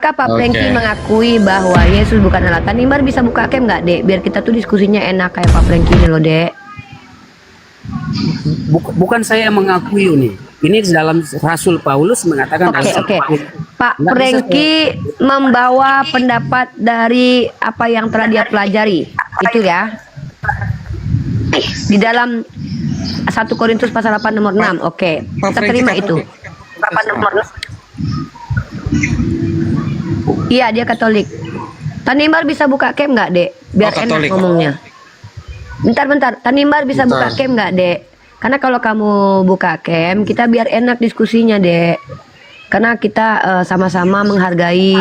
Pak Oke. Franky mengakui bahwa Yesus bukan Allah. Tanimbar bisa buka cam nggak, Dek? Biar kita tuh diskusinya enak kayak Pak Franky ini loh, Dek. Bukan saya yang mengakui ini. Ini dalam Rasul Paulus mengatakan Oke, dalam oke. Pak Nggak bisa Franky membawa pendapat dari apa yang telah dia pelajari. Itu ya. Di dalam 1 Korintus pasal 8 nomor 6. Oke. Pak Kita Franky terima Katolik. itu. 8 nomor 6. Iya, dia Katolik. Tanimbar bisa buka cam nggak, Dek? Biar enak Katolik. ngomongnya. Bentar. Tanimbar bisa buka Bentar. cam nggak, Dek? Karena kalau kamu buka cam, kita biar enak diskusinya, Dek. Karena kita sama-sama menghargai.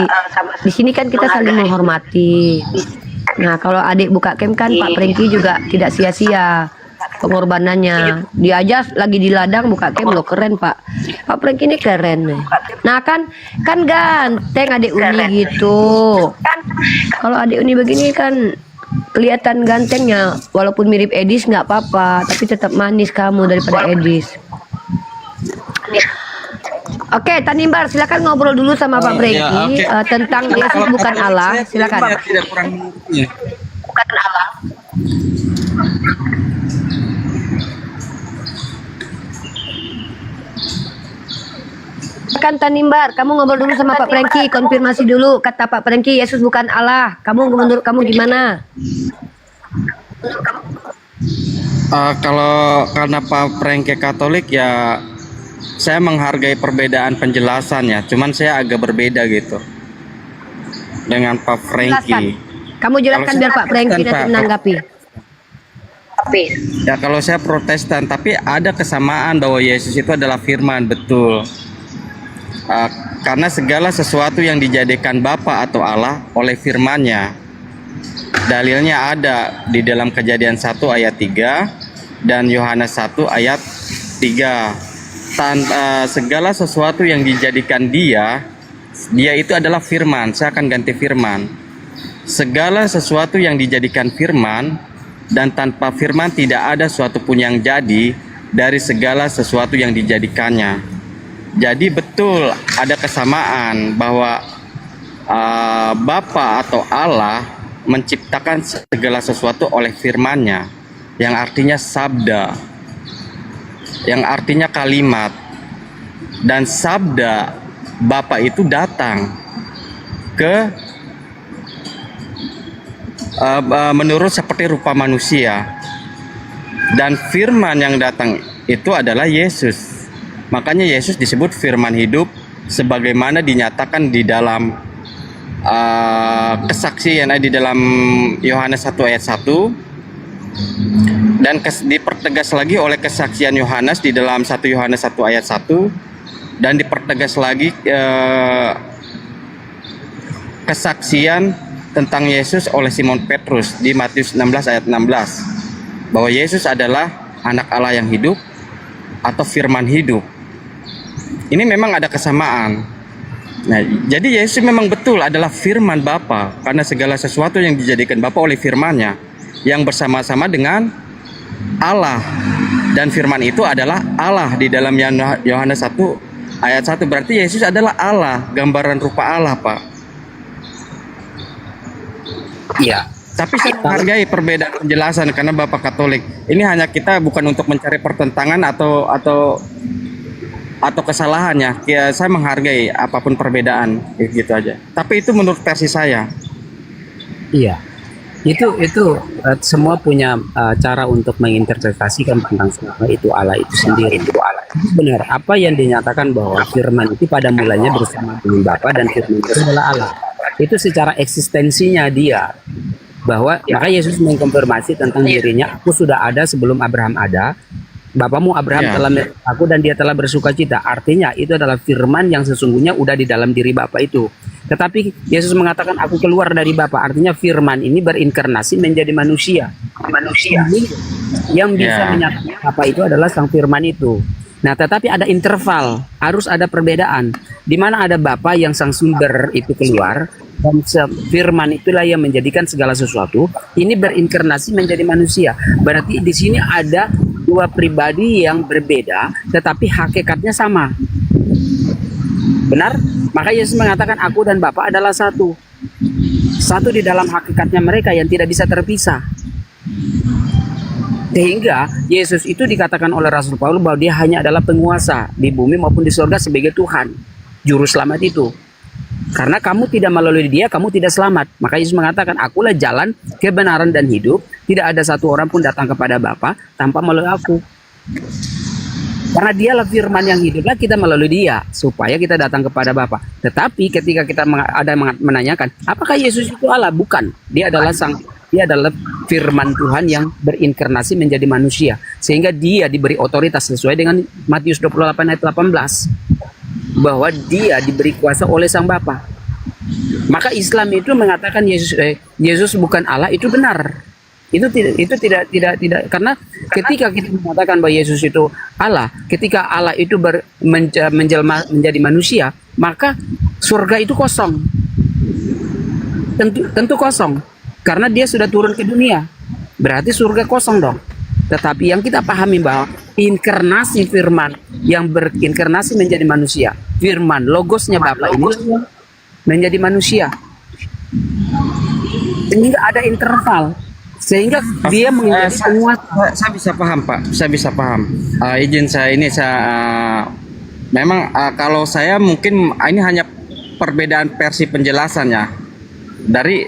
Di sini kan kita saling menghormati. Nah, kalau adik buka cam kan Pak Franky juga tidak sia-sia pengorbanannya. Dia aja lagi di ladang buka cam loh, keren Pak. Pak Franky ini keren nih. Nah kan ganteng adik Uni gitu. Kalau adik Uni begini kan kelihatan gantengnya, walaupun mirip Edis nggak apa-apa, tapi tetap manis kamu daripada Edis. Oke, Tanimbar, silakan ngobrol dulu sama Pak Franky Ya, oke. tentang Yesus bukan Allah. Silakan. Saya tidak kurang mengertinya. Bukan Allah. Kan Tanimbar, kamu ngobrol dulu sama Pak Franky, konfirmasi dulu. Kata Pak Franky, Yesus bukan Allah. Menurut kamu gimana? Kalau karena Pak Franky Katolik ya, saya menghargai perbedaan penjelasan ya. Cuman saya agak berbeda gitu dengan Pak Jelaskan. Franky. Kamu jelaskan Kalau biar saya Pak Franky Protestan, nanti Pak. menanggapi. Ya kalau saya Protestan, tapi ada kesamaan bahwa Yesus itu adalah firman, betul. Karena segala sesuatu yang dijadikan Bapa atau Allah oleh firman-Nya. Dalilnya ada di dalam Kejadian 1 ayat 3 dan Yohanes 1 ayat 3. Segala sesuatu yang dijadikan dia itu adalah firman. Saya akan ganti firman. Segala sesuatu yang dijadikan firman, dan tanpa firman tidak ada suatu pun yang jadi dari segala sesuatu yang dijadikannya. Jadi betul ada kesamaan bahwa Bapa atau Allah menciptakan segala sesuatu oleh firman-Nya, yang artinya sabda, yang artinya kalimat. Dan sabda Bapa itu datang ke menurut seperti rupa manusia, dan firman yang datang itu adalah Yesus. Makanya Yesus disebut firman hidup, sebagaimana dinyatakan di dalam kesaksian di dalam Yohanes 1 ayat 1, dan dipertegas lagi oleh kesaksian Yohanes di dalam 1 Yohanes 1 ayat 1, dan dipertegas lagi kesaksian tentang Yesus oleh Simon Petrus di Matius 16 ayat 16, bahwa Yesus adalah anak Allah yang hidup atau firman hidup. Ini memang ada kesamaan. Nah, jadi Yesus memang betul adalah firman Bapa, karena segala sesuatu yang dijadikan Bapa oleh firman-Nya yang bersama-sama dengan Allah, dan firman itu adalah Allah di dalam Yohanes 1 ayat 1. Berarti Yesus adalah Allah, gambaran rupa Allah, Pak. Iya. Tapi saya menghargai perbedaan penjelasan karena Bapak Katolik. Ini hanya kita bukan untuk mencari pertentangan atau kesalahannya. Ya, saya menghargai apapun perbedaan, gitu aja. Tapi itu menurut versi saya. Iya. Itu semua punya cara untuk menginterpretasikan tentang siapa itu Allah itu sendiri. Itu Allah. Benar. Apa yang dinyatakan bahwa firman itu pada mulanya bersama dengan Bapa, dan firman itu adalah Allah. Itu secara eksistensinya dia. Bahwa maka Yesus mengkonfirmasi tentang dirinya, aku sudah ada sebelum Abraham ada. Bapamu Abraham telah melihat aku dan dia telah bersuka cita. Artinya itu adalah firman yang sesungguhnya udah di dalam diri Bapa itu. Tetapi Yesus mengatakan aku keluar dari Bapa. Artinya firman ini berinkarnasi menjadi manusia. Manusia yang bisa menyatakan apa itu adalah sang firman itu. Nah, tetapi ada interval, harus ada perbedaan. Di mana ada Bapa yang sang sumber itu keluar, dan firman itulah yang menjadikan segala sesuatu. Ini berinkarnasi menjadi manusia. Berarti di sini ada dua pribadi yang berbeda, tetapi hakikatnya sama. Benar? Maka Yesus mengatakan aku dan Bapa adalah satu. Satu di dalam hakikatnya mereka yang tidak bisa terpisah. Sehingga Yesus itu dikatakan oleh Rasul Paulus bahwa dia hanya adalah penguasa di bumi maupun di surga sebagai Tuhan, juru selamat itu. Karena kamu tidak melalui dia, kamu tidak selamat. Maka Yesus mengatakan, akulah jalan, kebenaran dan hidup. Tidak ada satu orang pun datang kepada Bapa tanpa melalui aku. Karena dialah firman yang hiduplah kita melalui dia supaya kita datang kepada Bapa. Tetapi ketika kita ada menanyakan, apakah Yesus itu Allah? Bukan. Dia adalah firman Tuhan yang berinkarnasi menjadi manusia. Sehingga dia diberi otoritas sesuai dengan Matius 28 ayat 18. Bahwa dia diberi kuasa oleh Sang Bapa. Maka Islam itu mengatakan Yesus bukan Allah, itu benar. Itu tidak karena ketika kita mengatakan bahwa Yesus itu Allah, ketika Allah itu menjelma menjadi manusia, maka surga itu kosong. Tentu kosong karena dia sudah turun ke dunia. Berarti surga kosong dong. Tetapi yang kita pahami bahwa inkarnasi firman yang berinkarnasi menjadi manusia, firman logosnya Bapa ini menjadi manusia. Sehingga ada interval. Sehingga dia menjadi penguasa. Saya bisa paham, Pak. Saya bisa paham. Izin saya ini memang kalau saya mungkin ini hanya perbedaan versi penjelasannya dari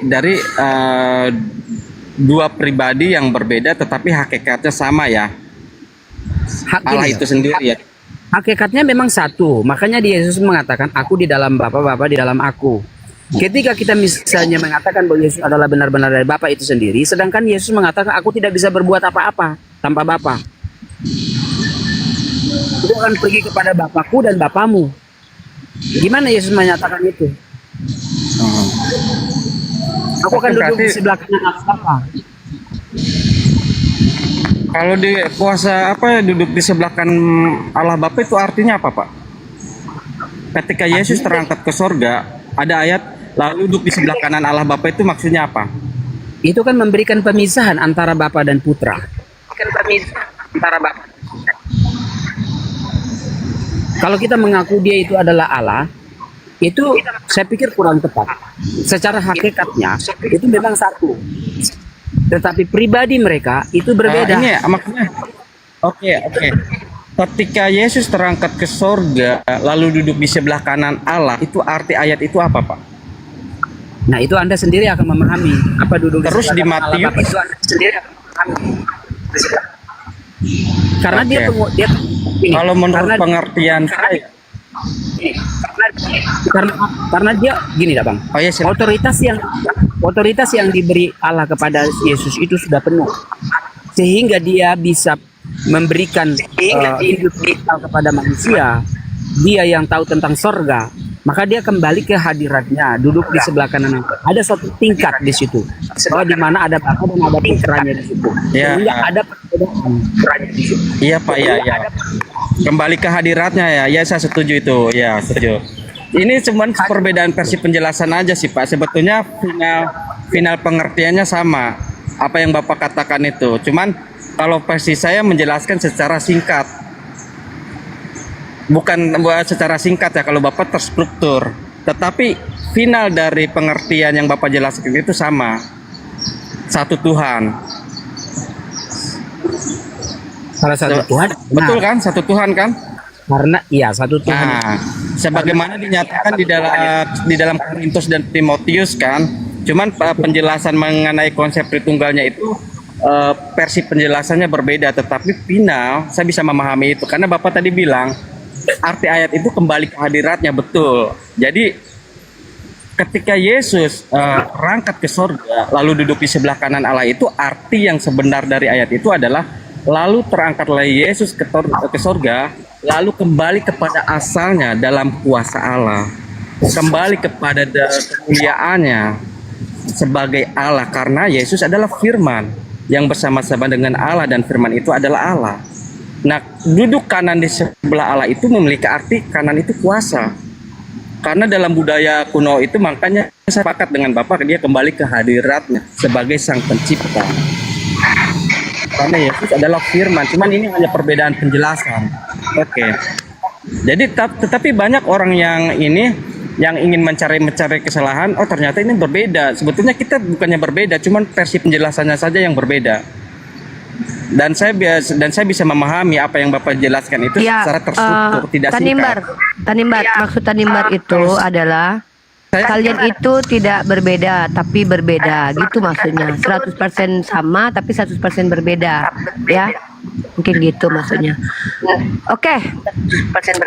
dua pribadi yang berbeda tetapi hakikatnya sama ya. Allah itu sendiri ya. Hakikatnya memang satu. Makanya Yesus mengatakan aku di dalam Bapa, Bapa di dalam aku. Ketika kita misalnya mengatakan bahwa Yesus adalah benar-benar dari Bapa itu sendiri, sedangkan Yesus mengatakan aku tidak bisa berbuat apa-apa tanpa Bapa. Aku akan pergi kepada Bapakku dan Bapamu. Gimana Yesus menyatakan itu? Aku akan duduk di sebelah kanan Allah Bapa. Kalau di kuasa duduk di sebelah kanan Allah Bapa itu artinya apa, Pak? Ketika Yesus terangkat ke sorga, ada ayat lalu duduk di sebelah kanan Allah Bapa itu maksudnya apa? Itu kan memberikan pemisahan antara Bapa dan Putra. Kalau kita mengaku dia itu adalah Allah, itu saya pikir kurang tepat. Secara hakikatnya itu memang satu. Tetapi pribadi mereka itu berbeda. Ini maksudnya Oke. Ketika Yesus terangkat ke sorga lalu duduk di sebelah kanan Allah, itu arti ayat itu apa, Pak? Nah, itu Anda sendiri akan memahami apa duduk terus di Matius itu Anda sendiri akan memahami. Karena dia ini, kalau menurut pengertian saya karena dia gini dah Bang. Oh, ya, otoritas yang diberi Allah kepada Yesus itu sudah penuh. Sehingga dia bisa memberikan hidup kepada manusia. Dia yang tahu tentang sorga, maka dia kembali ke hadiratnya, duduk di sebelah kanan. Ada satu tingkat di situ, bahwa di mana ada Bapa dan ada Putranya di situ. Ya, Sehingga ada perbedaan. Iya Pak, ya. Kembali ke hadiratnya ya. Ya, saya setuju itu. Ya, setuju. Ini cuma perbedaan versi penjelasan aja sih Pak. Sebetulnya final pengertiannya sama. Apa yang Bapak katakan itu. Cuman kalau versi saya menjelaskan secara singkat. Bukan secara singkat ya, kalau Bapak terstruktur. Tetapi final dari pengertian yang Bapak jelaskan itu sama. Satu Tuhan. Salah satu Tuhan. Betul kan? Satu Tuhan kan? Karena iya satu Tuhan. Nah, sebagaimana dinyatakan di dalam Korintus dan Timotius kan. Cuman penjelasan mengenai konsep Tritunggalnya itu versi penjelasannya berbeda, tetapi final saya bisa memahami itu karena Bapak tadi bilang arti ayat itu kembali ke hadiratnya, betul. Jadi ketika Yesus berangkat ke surga lalu duduk di sebelah kanan Allah, itu arti yang sebenar dari ayat itu adalah lalu terangkatlah Yesus ke surga lalu kembali kepada asalnya dalam kuasa Allah, kembali kepada kemuliaannya sebagai Allah, karena Yesus adalah firman yang bersama-sama dengan Allah dan firman itu adalah Allah. Nah, duduk kanan di sebelah Allah itu memiliki arti kanan itu kuasa. Karena dalam budaya kuno itu, makanya saya sepakat dengan Bapak, dia kembali ke hadiratnya sebagai sang pencipta. Karena Yesus adalah firman, cuman ini hanya perbedaan penjelasan. Oke. Jadi tetapi banyak orang yang ini yang ingin mencari kesalahan, oh ternyata ini berbeda. Sebetulnya kita bukannya berbeda, cuman versi penjelasannya saja yang berbeda. Dan saya bisa memahami apa yang Bapak jelaskan itu Ya, secara terstruktur, tidak Tanimbar, singkat. Tanimbar, maksud Tanimbar itu adalah kalian itu tidak berbeda tapi berbeda, gitu maksudnya. 100% sama tapi 100% berbeda, ya. Mungkin gitu maksudnya. Oke,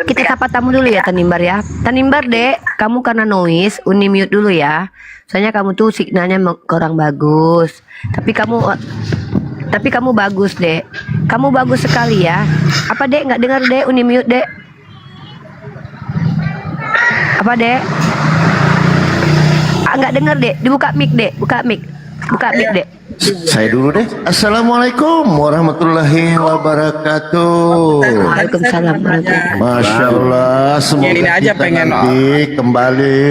kita sapa tamu dulu ya Tanimbar ya. Tanimbar Dek, kamu karena noise, uni mute dulu ya. Soalnya kamu tuh signalnya kurang bagus. Tapi kamu bagus Dek. Kamu bagus sekali ya. Apa Dek nggak dengar Dek, uni mute Dek? Apa Dek? Nggak dengar Dek, dibuka mic Dek, buka mic Dek. Saya dulu deh. Assalamualaikum warahmatullahi wabarakatuh. Waalaikumsalam warahmatullahi. Masya Allah, semoga Ini aja kita pengen, nanti kembali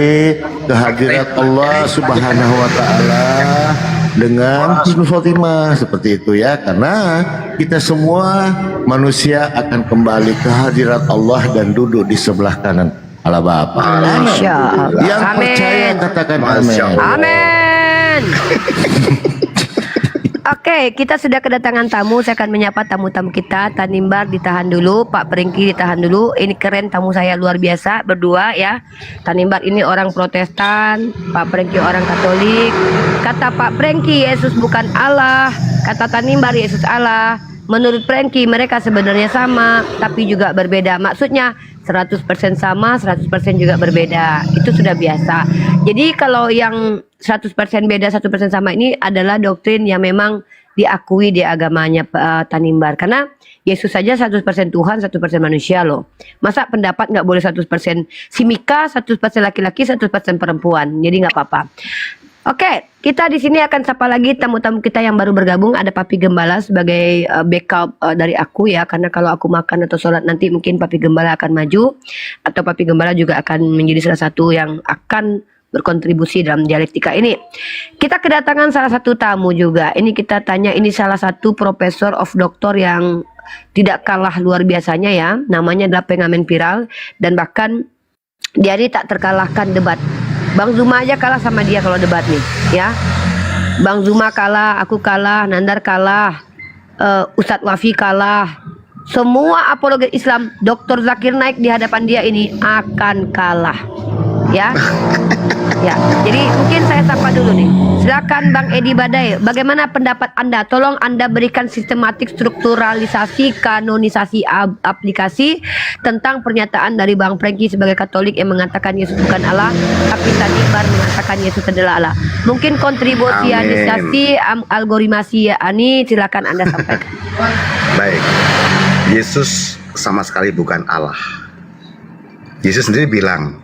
ke hadirat Allah Subhanahu Wa Taala dengan husnul khotimah seperti itu ya, karena kita semua manusia akan kembali ke hadirat Allah dan duduk di sebelah kanan Allah Bapa. Masya Allah. Yang percaya Amin. katakan amin. Amin. Oke, kita sudah kedatangan tamu. Saya akan menyapa tamu-tamu kita. Tanimbar ditahan dulu, Pak Prengki ditahan dulu. Ini keren tamu saya luar biasa berdua ya. Tanimbar ini orang Protestan, Pak Prengki orang Katolik. Kata Pak Prengki Yesus bukan Allah, kata Tanimbar Yesus Allah. Menurut Prengki mereka sebenarnya sama tapi juga berbeda. Maksudnya 100% sama, 100% juga berbeda. Itu sudah biasa. Jadi kalau yang 100% beda, 100% sama ini adalah doktrin yang memang diakui di agamanya Tanimbar. Karena Yesus saja 100% Tuhan, 100% manusia loh. Masa pendapat nggak boleh 100% simika, 100% laki-laki, 100% perempuan. Jadi nggak apa-apa. Oke, kita di sini akan sapa lagi tamu-tamu kita yang baru bergabung. Ada Papi Gembala sebagai backup dari aku ya, karena kalau aku makan atau sholat nanti mungkin Papi Gembala akan maju, atau Papi Gembala juga akan menjadi salah satu yang akan berkontribusi dalam dialektika ini. Kita kedatangan salah satu tamu juga. Ini kita tanya, ini salah satu profesor of doktor yang tidak kalah luar biasanya ya. Namanya adalah pengamen viral dan bahkan dia ini tak terkalahkan debat. Bang Zuma aja kalah sama dia kalau debat nih, ya. Bang Zuma kalah, aku kalah, Nandar kalah, Ustadz Wafi kalah. Semua apologet Islam, Dr. Zakir Naik di hadapan dia ini akan kalah, ya. Ya, jadi mungkin saya sapa dulu nih. Silakan Bang Edi Badai, bagaimana pendapat Anda? Tolong Anda berikan sistematik strukturalisasi, kanonisasi aplikasi tentang pernyataan dari Bang Prengki sebagai Katolik yang mengatakan Yesus bukan Allah, tapi Tanimbar mengatakan Yesus adalah Allah. Mungkin kontribusianisasi, algoritmasi ini silakan Anda sampaikan. Baik, Yesus sama sekali bukan Allah. Yesus sendiri bilang,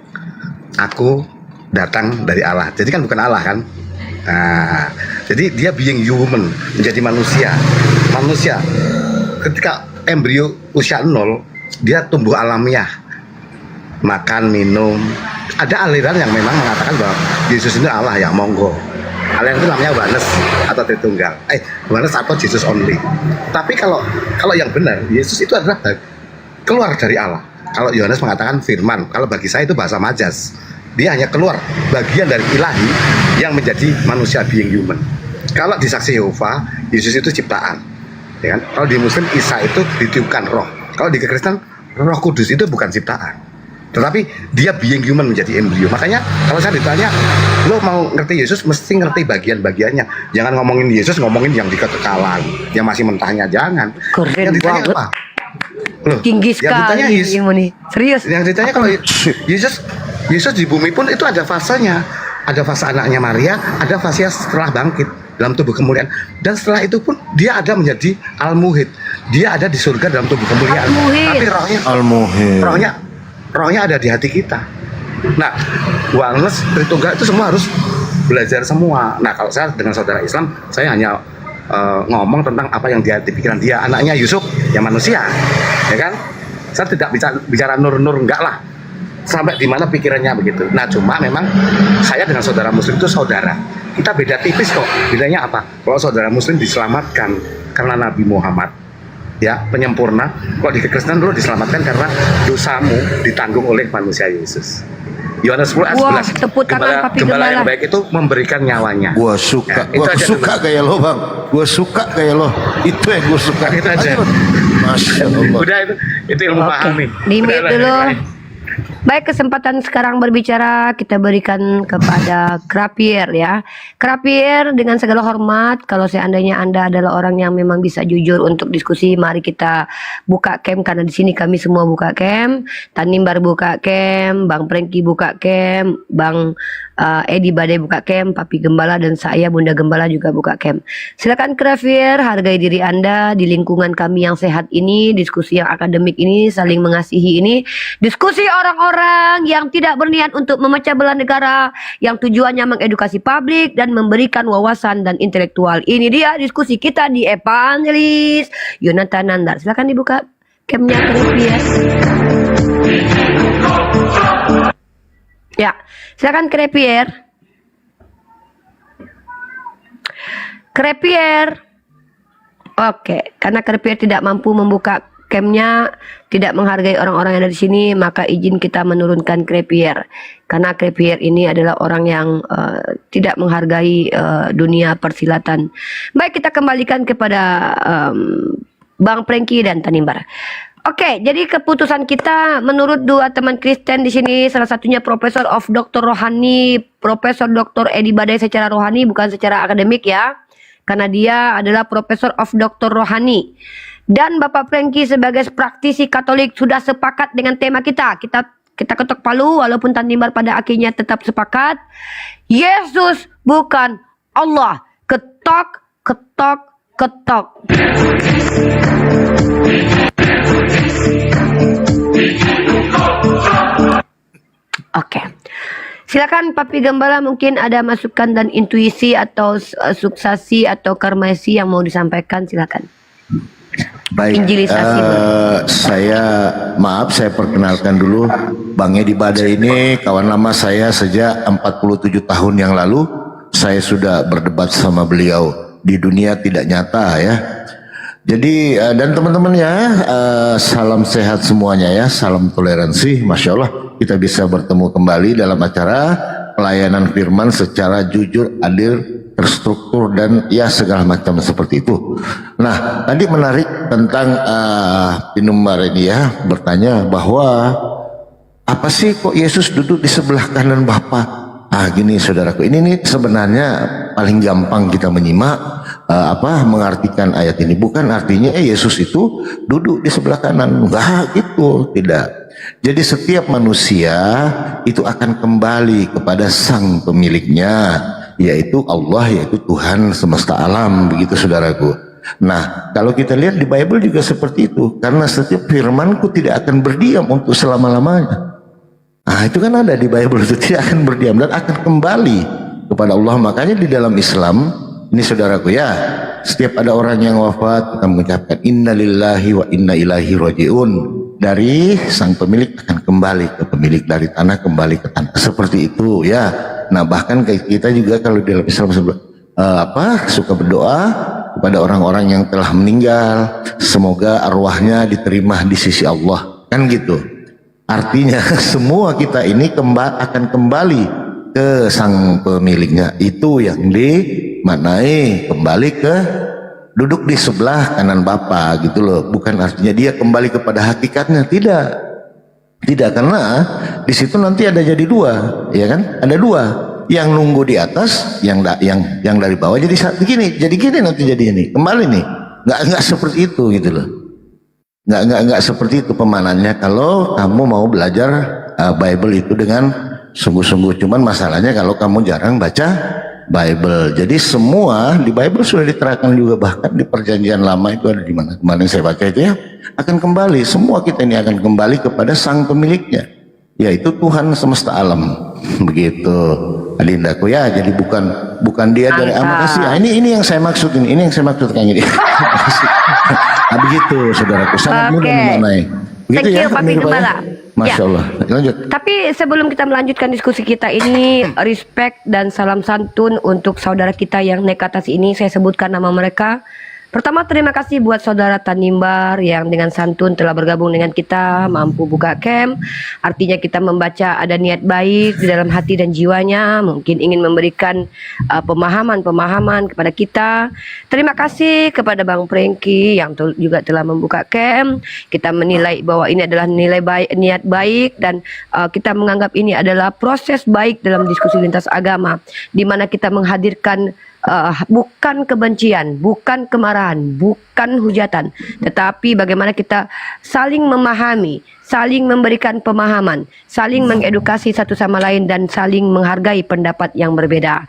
aku datang dari Allah. Jadi kan bukan Allah kan. Nah, jadi dia being human, menjadi manusia. Manusia ketika embrio usia 0, dia tumbuh alamiah, makan, minum. Ada aliran yang memang mengatakan bahwa Yesus ini Allah ya, monggo. Aliran itu namanya oneness atau Tritunggal. Oneness atau Jesus only. Tapi kalau yang benar, Yesus itu adalah keluar dari Allah. Kalau Yohanes mengatakan firman, kalau bagi saya itu bahasa majas. Dia hanya keluar bagian dari ilahi yang menjadi manusia being human. Kalau di saksi Yehova, Yesus itu ciptaan, ya kan? Kalau di Muslim, Isa itu ditiupkan roh. Kalau di Kristen, Roh Kudus itu bukan ciptaan, tetapi dia being human, menjadi embrio. Makanya kalau saya ditanya, lo mau ngerti Yesus, mesti ngerti bagian-bagiannya. Jangan ngomongin Yesus, ngomongin yang dikekekalan, yang masih mentahnya, jangan. Keren Yang ditanya banget. apa? Loh, Tinggi yang ditanya sekali Yesus, ini. Serius. yang ditanya kalau Yesus di bumi pun itu ada fasenya. Ada fase anaknya Maria, ada fase setelah bangkit dalam tubuh kemuliaan. Dan setelah itu pun dia ada menjadi Al-Muhid. Dia ada di surga dalam tubuh kemuliaan. Al-Muhid. Tapi rohnya ada di hati kita. Nah, oneness, Tritunggal itu semua harus belajar semua. Nah, kalau saya dengan saudara Islam, saya hanya ngomong tentang apa yang dia di pikiran dia. Anaknya Yusuf, yang manusia, ya kan? Saya tidak bicara nur-nur, enggak lah. Sampai di mana pikirannya begitu. Nah, cuma memang saya dengan saudara Muslim itu saudara. Kita beda tipis kok. Bedanya apa? Kalau saudara Muslim diselamatkan karena Nabi Muhammad, ya, penyempurna. Kalau di kekristenan lo diselamatkan karena dosamu ditanggung oleh manusia Yesus. Yohanes 10 ayat Wah, 11. tepuk tangan, Papi Gembala yang Gembala. baik itu memberikan nyawanya. Gua suka, Ya, itu gua aja suka dulu. kayak lo bang, gua suka kayak lo, itu yang gua suka. Itu aja. Aduh, Masya Allah. Udah itu ilmu Oke, paham nih. di-mute Udah, dulu. baik. Baik, kesempatan sekarang berbicara kita berikan kepada Krapier ya. Krapier, dengan segala hormat, kalau seandainya Anda adalah orang yang memang bisa jujur untuk diskusi, mari kita buka cam, karena di sini kami semua buka cam. Tanimbar buka cam, Bang Prengki buka cam, Bang Edi Badai buka cam, Papi Gembala dan saya Bunda Gembala juga buka cam. Silakan Krapier, hargai diri Anda di lingkungan kami yang sehat ini, diskusi yang akademik ini, saling mengasihi ini, diskusi orang-orang yang tidak berniat untuk memecah belah negara, yang tujuannya mengedukasi publik dan memberikan wawasan dan intelektual. Ini dia diskusi kita di Evangelis Yonatan Nandar. Silakan dibuka camnya Krapier. Ya, silakan Krapier. Krapier. Oke, karena Krapier tidak mampu membuka camnya, tidak menghargai orang-orang yang ada di sini, maka izin kita menurunkan Krapier. Karena Krapier ini adalah orang yang tidak menghargai dunia persilatan. Baik, kita kembalikan kepada Bang Prengki dan Tanimbar. Oke, jadi keputusan kita menurut dua teman Kristen di sini, salah satunya Profesor of Dr. Rohani, Profesor Dr. Edi Badai secara rohani, bukan secara akademik ya, karena dia adalah Profesor of Dr. Rohani. Dan Bapak Prengki sebagai praktisi Katolik sudah sepakat dengan tema kita. Kita ketok palu, walaupun Tanimbar pada akhirnya tetap sepakat. Yesus bukan Allah. Ketok, ketok, ketok. Oke. Silakan Papi Gembala, mungkin ada masukan dan intuisi atau suksasi atau karmasi yang mau disampaikan, silakan. Baik, Injilisasi, saya perkenalkan dulu Bang Edi Badai ini kawan lama saya sejak 47 tahun yang lalu. Saya sudah berdebat sama beliau di dunia tidak nyata ya. Jadi dan teman-teman ya, salam sehat semuanya ya, salam toleransi, Masya Allah kita bisa bertemu kembali dalam acara pelayanan firman secara jujur, adil, terstruktur dan ya segala macam seperti itu. Nah, tadi menarik tentang Tinumar ini ya, bertanya bahwa apa sih kok Yesus duduk di sebelah kanan Bapa? Gini saudaraku, ini nih sebenarnya paling gampang kita menyimak mengartikan ayat ini. Bukan artinya Yesus itu duduk di sebelah kanan, enggak gitu, tidak. Jadi setiap manusia itu akan kembali kepada sang pemiliknya, yaitu Allah, yaitu Tuhan semesta alam, begitu saudaraku. Nah, kalau kita lihat di Bible juga seperti itu, karena setiap firmanku tidak akan berdiam untuk selama-lamanya. Nah, itu kan ada di Bible, itu tidak akan berdiam dan akan kembali kepada Allah. Makanya di dalam Islam ini saudaraku ya, setiap ada orang yang wafat kita mengucapkan innalillahi wa inna ilaihi rajiun. Dari sang pemilik akan kembali ke pemilik, dari tanah kembali ke tanah, seperti itu ya. Nah, bahkan kayak kita juga kalau di dalam Islam suka berdoa kepada orang-orang yang telah meninggal, semoga arwahnya diterima di sisi Allah, kan gitu. Artinya semua kita ini akan kembali ke sang pemiliknya. Itu yang dimaknai kembali ke duduk di sebelah kanan Bapa gitu loh. Bukan artinya dia kembali kepada hakikatnya, tidak, karena di situ nanti ada jadi dua, ya kan? Ada dua, yang nunggu di atas, yang dari bawah jadi gini nanti jadi ini kembali nih. Nggak seperti itu gitu loh. Nggak seperti itu pemanannya kalau kamu mau belajar Bible itu dengan sungguh-sungguh. Cuman masalahnya kalau kamu jarang baca Bible. Jadi semua di Bible sudah diterangkan juga, bahkan di perjanjian lama itu ada di mana kemarin saya baca itu ya, akan kembali, semua kita ini akan kembali kepada sang pemiliknya, yaitu Tuhan semesta alam. Begitu adindaku ya. Jadi bukan dia dari makasih. Ini yang saya maksud, ini yang saya maksud kayak gini. Begitu saudaraku, sangat mudah memaknai. Begitu Thank you, ya, Papi Gembala. Masya Allah. Lanjut. Tapi sebelum kita melanjutkan diskusi kita ini, respect dan salam santun untuk saudara kita yang naik ke atas ini. Saya sebutkan nama mereka. Pertama, terima kasih buat saudara Tanimbar yang dengan santun telah bergabung dengan kita, mampu buka camp. Artinya kita membaca ada niat baik di dalam hati dan jiwanya, mungkin ingin memberikan pemahaman-pemahaman kepada kita. Terima kasih kepada Bang Prengki yang juga telah membuka camp. Kita menilai bahwa ini adalah nilai baik, niat baik, dan kita menganggap ini adalah proses baik dalam diskusi lintas agama, di mana kita menghadirkan bukan kebencian, bukan kemarahan, bukan hujatan, tetapi bagaimana kita saling memahami, saling memberikan pemahaman, saling mengedukasi satu sama lain, dan saling menghargai pendapat yang berbeda.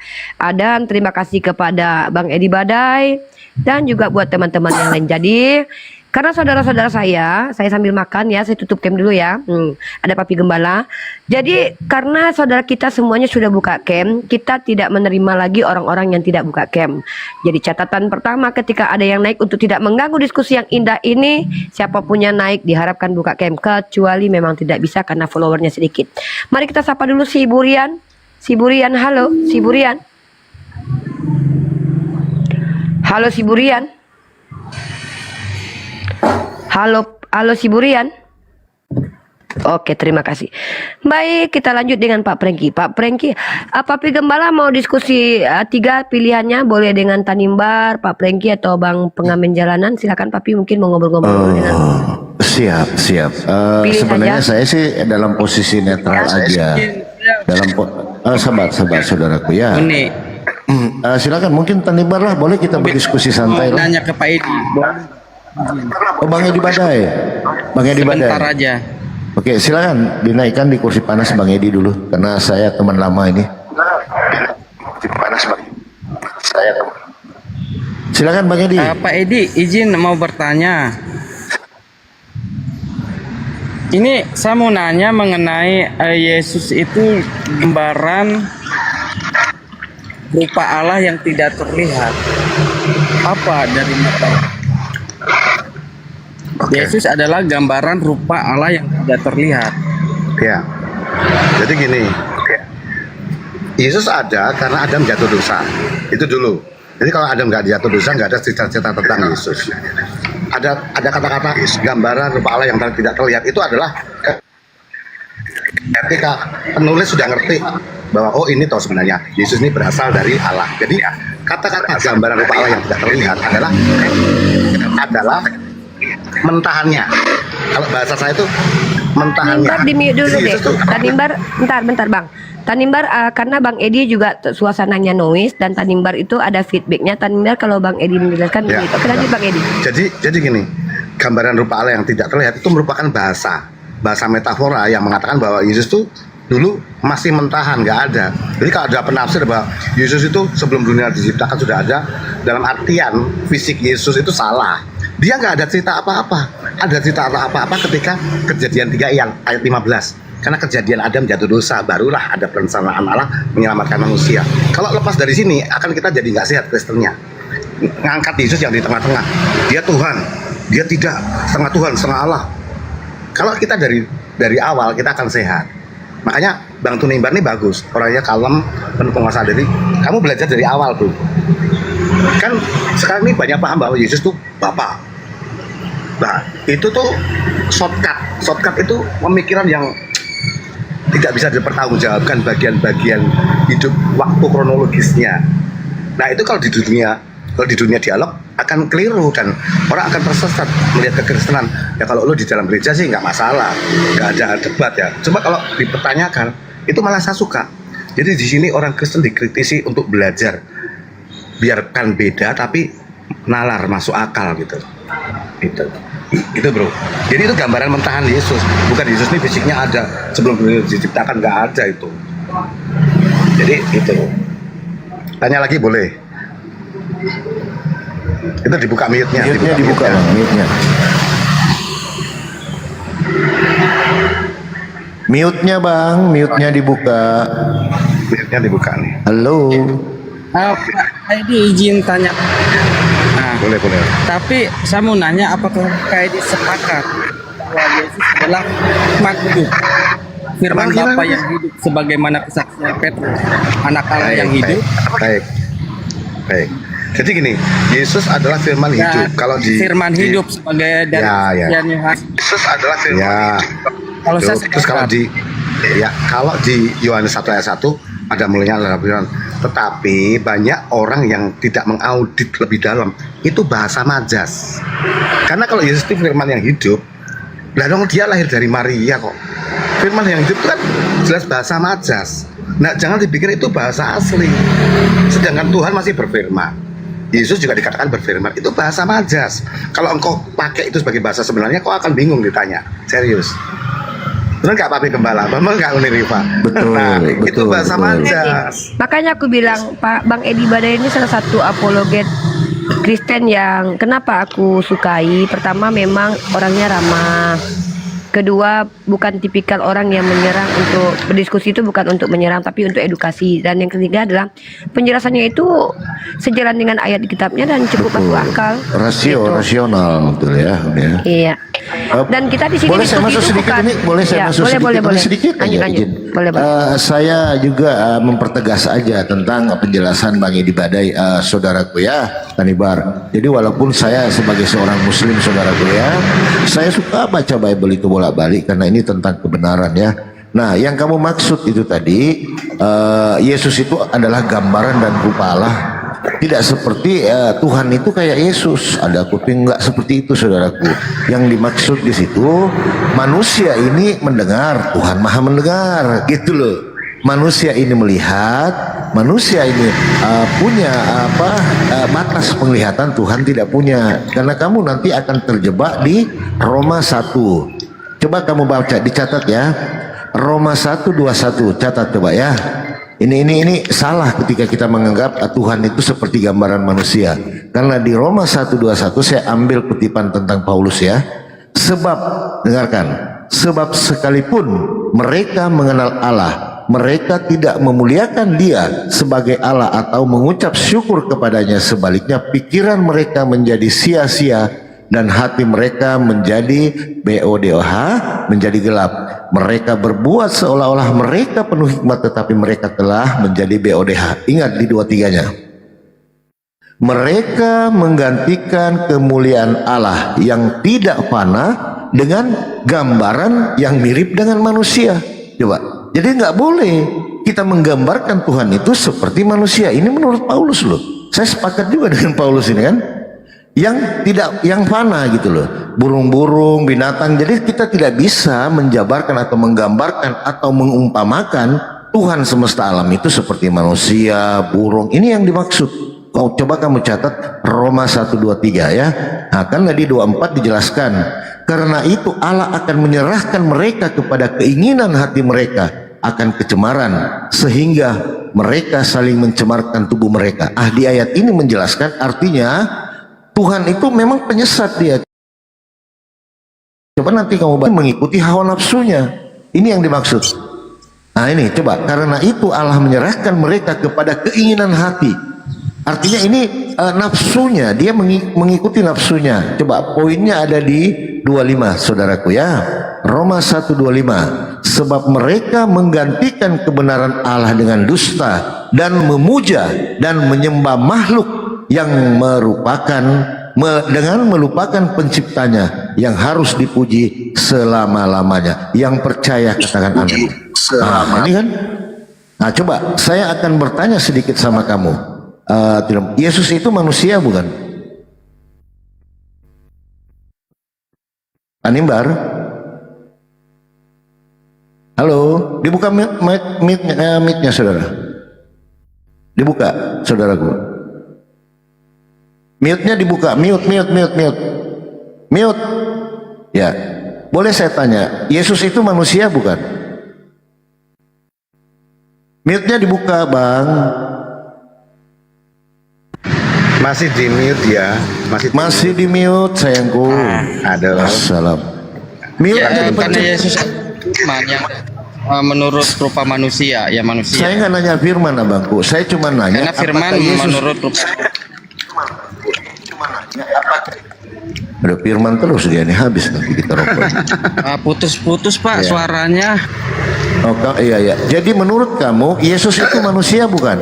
Dan terima kasih kepada Bang Edi Badai dan juga buat teman-teman yang lain. Jadi karena saudara-saudara saya sambil makan ya, saya tutup camp dulu ya. Ada Papi Gembala. Jadi karena saudara kita semuanya sudah buka camp, kita tidak menerima lagi orang-orang yang tidak buka camp. Jadi catatan pertama ketika ada yang naik untuk tidak mengganggu diskusi yang indah ini, siapapun yang naik diharapkan buka camp, kecuali memang tidak bisa karena followernya sedikit. Mari kita sapa dulu si Burian. Si Burian, halo, si Burian. Halo si Burian. Halo si Burian. Oke, terima kasih. Baik, kita lanjut dengan Pak Prengki. Pak Prengki, Papi Gembala mau diskusi 3 pilihannya, boleh dengan Tanimbar, Pak Prengki, atau Bang Pengamen Jalanan. Silakan Papi, mungkin mau ngobrol-ngobrol dengan. Siap. Sebenarnya aja. saya sih dalam posisi netral aja. Dalam sabar saudaraku ya. Ini Silakan, mungkin Tanimbar lah, boleh kita berdiskusi santai mau lah. nanya ke Pak Edi. Oh, Bang Edi Badai. Bang Edi Sebentar Badai. aja. Oke, silakan dinaikkan di kursi panas Bang Edi dulu, karena saya teman lama ini. Kursi panas Bang. Silakan Bang Edi. Pak Edi, izin mau bertanya. Ini saya mau nanya mengenai Yesus itu gambaran rupa Allah yang tidak terlihat. Apa dari mata? Yesus adalah gambaran rupa Allah yang tidak terlihat. Ya. Jadi gini. Yesus ada karena Adam jatuh dosa. Itu dulu. Jadi kalau Adam nggak jatuh dosa, nggak ada cerita-cerita tentang Yesus. Ada kata-kata gambaran rupa Allah yang tidak terlihat, itu adalah ketika penulis sudah ngerti bahwa oh ini toh sebenarnya Yesus ini berasal dari Allah. Jadi kata-kata gambaran rupa Allah yang tidak terlihat adalah mentahannya. Kalau bahasa saya itu mentahannya. Tanimbar di mute dulu Jadi deh. Yesus tuh- Tanimbar, bentar Bang. Tanimbar, karena Bang Edi juga suasananya noise dan Tanimbar itu ada feedbacknya. Tanimbar kalau Bang Edi menjelaskan Ya. begitu. Oke, lanjut Bang Edi. Jadi gini, gambaran rupa Allah yang tidak terlihat itu merupakan bahasa metafora yang mengatakan bahwa Yesus tuh dulu masih mentahan, nggak ada. Jadi kalau ada penafsir bahwa Yesus itu sebelum dunia diciptakan sudah ada, dalam artian fisik Yesus itu salah. Dia nggak ada cerita apa-apa. Ada cerita apa-apa ketika Kejadian 3 ayat 15. Karena kejadian Adam jatuh dosa, barulah ada perencanaan Allah menyelamatkan manusia. Kalau lepas dari sini, akan kita jadi nggak sehat Kristennya. Ngangkat Yesus yang di tengah-tengah. Dia Tuhan, dia tidak setengah Tuhan, setengah Allah. Kalau kita dari awal, kita akan sehat. Makanya Bang Tanimbar ini bagus, orangnya kalem, penuh penguasaan diri. Kamu belajar dari awal, bro. Kan sekarang ini banyak paham bahwa Yesus tuh Bapa. Nah, itu tuh shortcut. Shortcut itu pemikiran yang tidak bisa dipertanggungjawabkan bagian-bagian hidup waktu kronologisnya. Nah, itu kalau di dunia dialog akan keliru dan orang akan tersesat melihat kekristenan. Ya kalau lo di dalam gereja sih nggak masalah, nggak ada debat ya. Cuma kalau dipertanyakan, itu malah saya suka. Jadi di sini orang Kristen dikritisi untuk belajar, biarkan beda tapi nalar masuk akal gitu. Itu bro. Jadi itu gambaran mentahan Yesus. Bukan Yesus ini fisiknya ada sebelum dunia diciptakan, nggak ada itu. Jadi itu. Tanya lagi boleh. Itu dibuka mute-nya. Mute-nya dibuka Bang, mute-nya. Mute-nya Bang, mute-nya dibuka. Mute-nya dibuka nih. Halo. Pak Edi izin tanya. Nah, Boleh. tapi saya mau nanya apakah Pak Edi sepakat bahwa Yesus adalah makhluk firman Gimana? Bapa yang hidup sebagaimana kesaksian Petrus, anak Allah yang hidup. Baik. Jadi gini, Yesus adalah firman hidup. Kalau di firman hidup sebagai dari ya. Yohanes. Yesus adalah firman hidup. Kalau saya Terus kalau di Yohanes 1 ayat 1 ada mulanya adalah firman. Tetapi banyak orang yang tidak mengaudit lebih dalam. Itu bahasa majas. Karena kalau Yesus itu firman yang hidup, lah dong dia lahir dari Maria kok. Firman yang hidup kan jelas bahasa majas. Nah, jangan dipikir itu bahasa asli. Sedangkan Tuhan masih berfirman. Yesus juga dikatakan berfirman. Itu bahasa majas. Kalau engkau pakai itu sebagai bahasa sebenarnya, kau akan bingung ditanya. Serius. Benar nggak Papi Gembala? Benar nggak Uni Rifa? Betul, Nah, betul, itu bahasa betul. majas. Makanya aku bilang Bang Edi Badai ini salah satu apologet Kristen yang kenapa aku sukai. Pertama memang orangnya ramah. Kedua, bukan tipikal orang yang menyerang. Untuk berdiskusi itu bukan untuk menyerang tapi untuk edukasi. Dan yang ketiga adalah penjelasannya itu sejalan dengan ayat di kitabnya dan cukup masuk akal. Rasional, betul ya. Iya. Dan kita di sini Boleh saya diskusi masuk itu sedikit bukan- ini? Boleh saya Ya, masuk boleh, sedikit? boleh, boleh. Sedikit Lanjut, aja, lanjut. izin. Boleh, boleh. Saya juga mempertegas aja tentang penjelasan Bang Edi Badai, saudaraku ya, Kanibar. Jadi walaupun saya sebagai seorang Muslim, saudaraku ya, saya suka baca Bible itu bolak-balik karena ini tentang kebenaran ya. Nah, yang kamu maksud itu tadi, Yesus itu adalah gambaran dan rupa Allah. Tidak seperti Tuhan itu kayak Yesus, ada kuping, enggak seperti itu saudaraku. Yang dimaksud di situ manusia ini mendengar, Tuhan Maha mendengar, gitu loh. Manusia ini melihat, manusia ini punya batas penglihatan, Tuhan tidak punya. Karena kamu nanti akan terjebak di Roma 1. Coba kamu baca, dicatat ya. Roma 1:21, catat coba ya. Ini salah ketika kita menganggap Tuhan itu seperti gambaran manusia. Karena di Roma 1:21 saya ambil kutipan tentang Paulus ya. Sebab, dengarkan, sebab sekalipun mereka mengenal Allah, mereka tidak memuliakan Dia sebagai Allah atau mengucap syukur kepadanya. Sebaliknya pikiran mereka menjadi sia-sia dan hati mereka menjadi BODOH, menjadi gelap. Mereka berbuat seolah-olah mereka penuh hikmat, tetapi mereka telah menjadi BODH. Ingat di 2-3-nya. Mereka menggantikan kemuliaan Allah yang tidak fana dengan gambaran yang mirip dengan manusia. Coba. Jadi nggak boleh kita menggambarkan Tuhan itu seperti manusia. Ini menurut Paulus loh. Saya sepakat juga dengan Paulus ini kan. Yang fana gitu loh, burung-burung, binatang. Jadi kita tidak bisa menjabarkan atau menggambarkan atau mengumpamakan Tuhan semesta alam itu seperti manusia, burung. Ini yang dimaksud. Coba kamu catat Roma 1:23 ya. Nah, kan di 24 dijelaskan, karena itu Allah akan menyerahkan mereka kepada keinginan hati mereka akan kecemaran, sehingga mereka saling mencemarkan tubuh mereka. Di ayat ini menjelaskan artinya Tuhan itu memang penyesat dia. Coba nanti kamu mengikuti hawa nafsunya. Ini yang dimaksud. Nah ini coba, karena itu Allah menyerahkan mereka kepada keinginan hati. Artinya ini nafsunya, dia mengikuti nafsunya. Coba poinnya ada di 25 saudaraku ya. Roma 1:25. Sebab mereka menggantikan kebenaran Allah dengan dusta dan memuja dan menyembah makhluk yang dengan melupakan penciptanya yang harus dipuji selama-lamanya. Yang percaya katakan amin. Ini kan. Nah coba saya akan bertanya sedikit sama kamu. Yesus itu manusia bukan? Animbar. Halo, dibuka mic-nya saudara. Dibuka saudaraku. Mute-nya dibuka, mute. Ya, boleh saya tanya, Yesus itu manusia bukan? Mute-nya dibuka, Bang. Masih di mute ya, Masih di mute, sayangku. Aduh. Assalam. Mute aja Karena dipencet. Yesus firman yang menurut rupa manusia, ya manusia. Saya nggak nanya firman, abangku. Saya cuma nanya. Karena firman apakah Yesus menurut rupa. ada firman terus dia nih, habis nanti kita rokok. Putus-putus Pak suaranya. Iya. Jadi menurut kamu Yesus itu manusia bukan?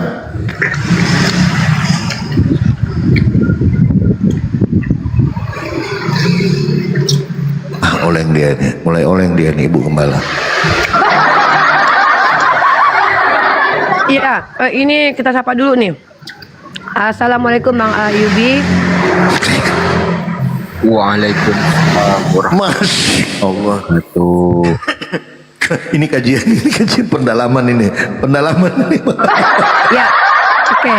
oleng dia nih, mulai oleng dia nih Ibu Gembala. Iya, ini kita sapa dulu nih. Assalamualaikum Bang Ayubi. Waalaikumsalam Masya Allah. warahmatullahi Ini kajian pendalaman ini. Ya, oke.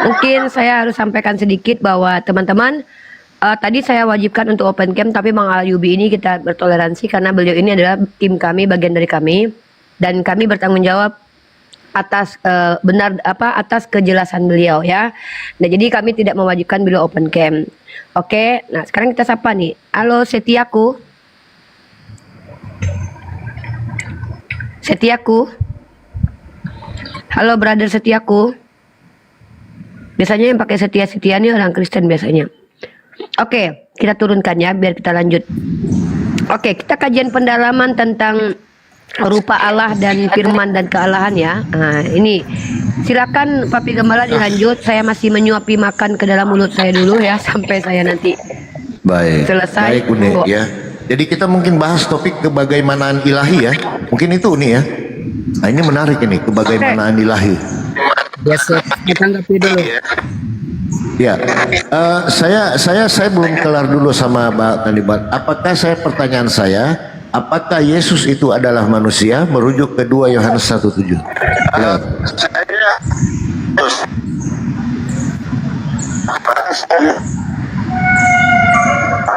Mungkin saya harus sampaikan sedikit bahwa teman-teman, tadi saya wajibkan untuk open cam, tapi Bang Ayubi ini kita bertoleransi karena beliau ini adalah tim kami, bagian dari kami, dan kami bertanggung jawab atas atas kejelasan beliau ya. Nah, jadi kami tidak mewajibkan beliau open cam. Oke, nah sekarang kita sapa nih. Halo Setiaku. Halo brother Setiaku. Biasanya yang pakai setia nih orang Kristen biasanya. Oke, kita turunkan ya biar kita lanjut. Oke, kita kajian pendalaman tentang rupa Allah dan firman dan kealahan ya. Nah, ini silakan Papi Gembala dilanjut. Saya masih menyuapi makan ke dalam mulut saya dulu ya sampai saya nanti selesai. Baik Uni ya. Jadi kita mungkin bahas topik kebagaimanaan ilahi ya. Mungkin itu Uni ya. Nah, ini menarik ini, kebagaimanaan ilahi. Ya, saya tanggapi dulu. Ya, saya belum kelar dulu sama Mbak Tanibat. Apakah pertanyaan saya, apakah Yesus itu adalah manusia? Merujuk ke 2 Yohanes 1:7. Ya.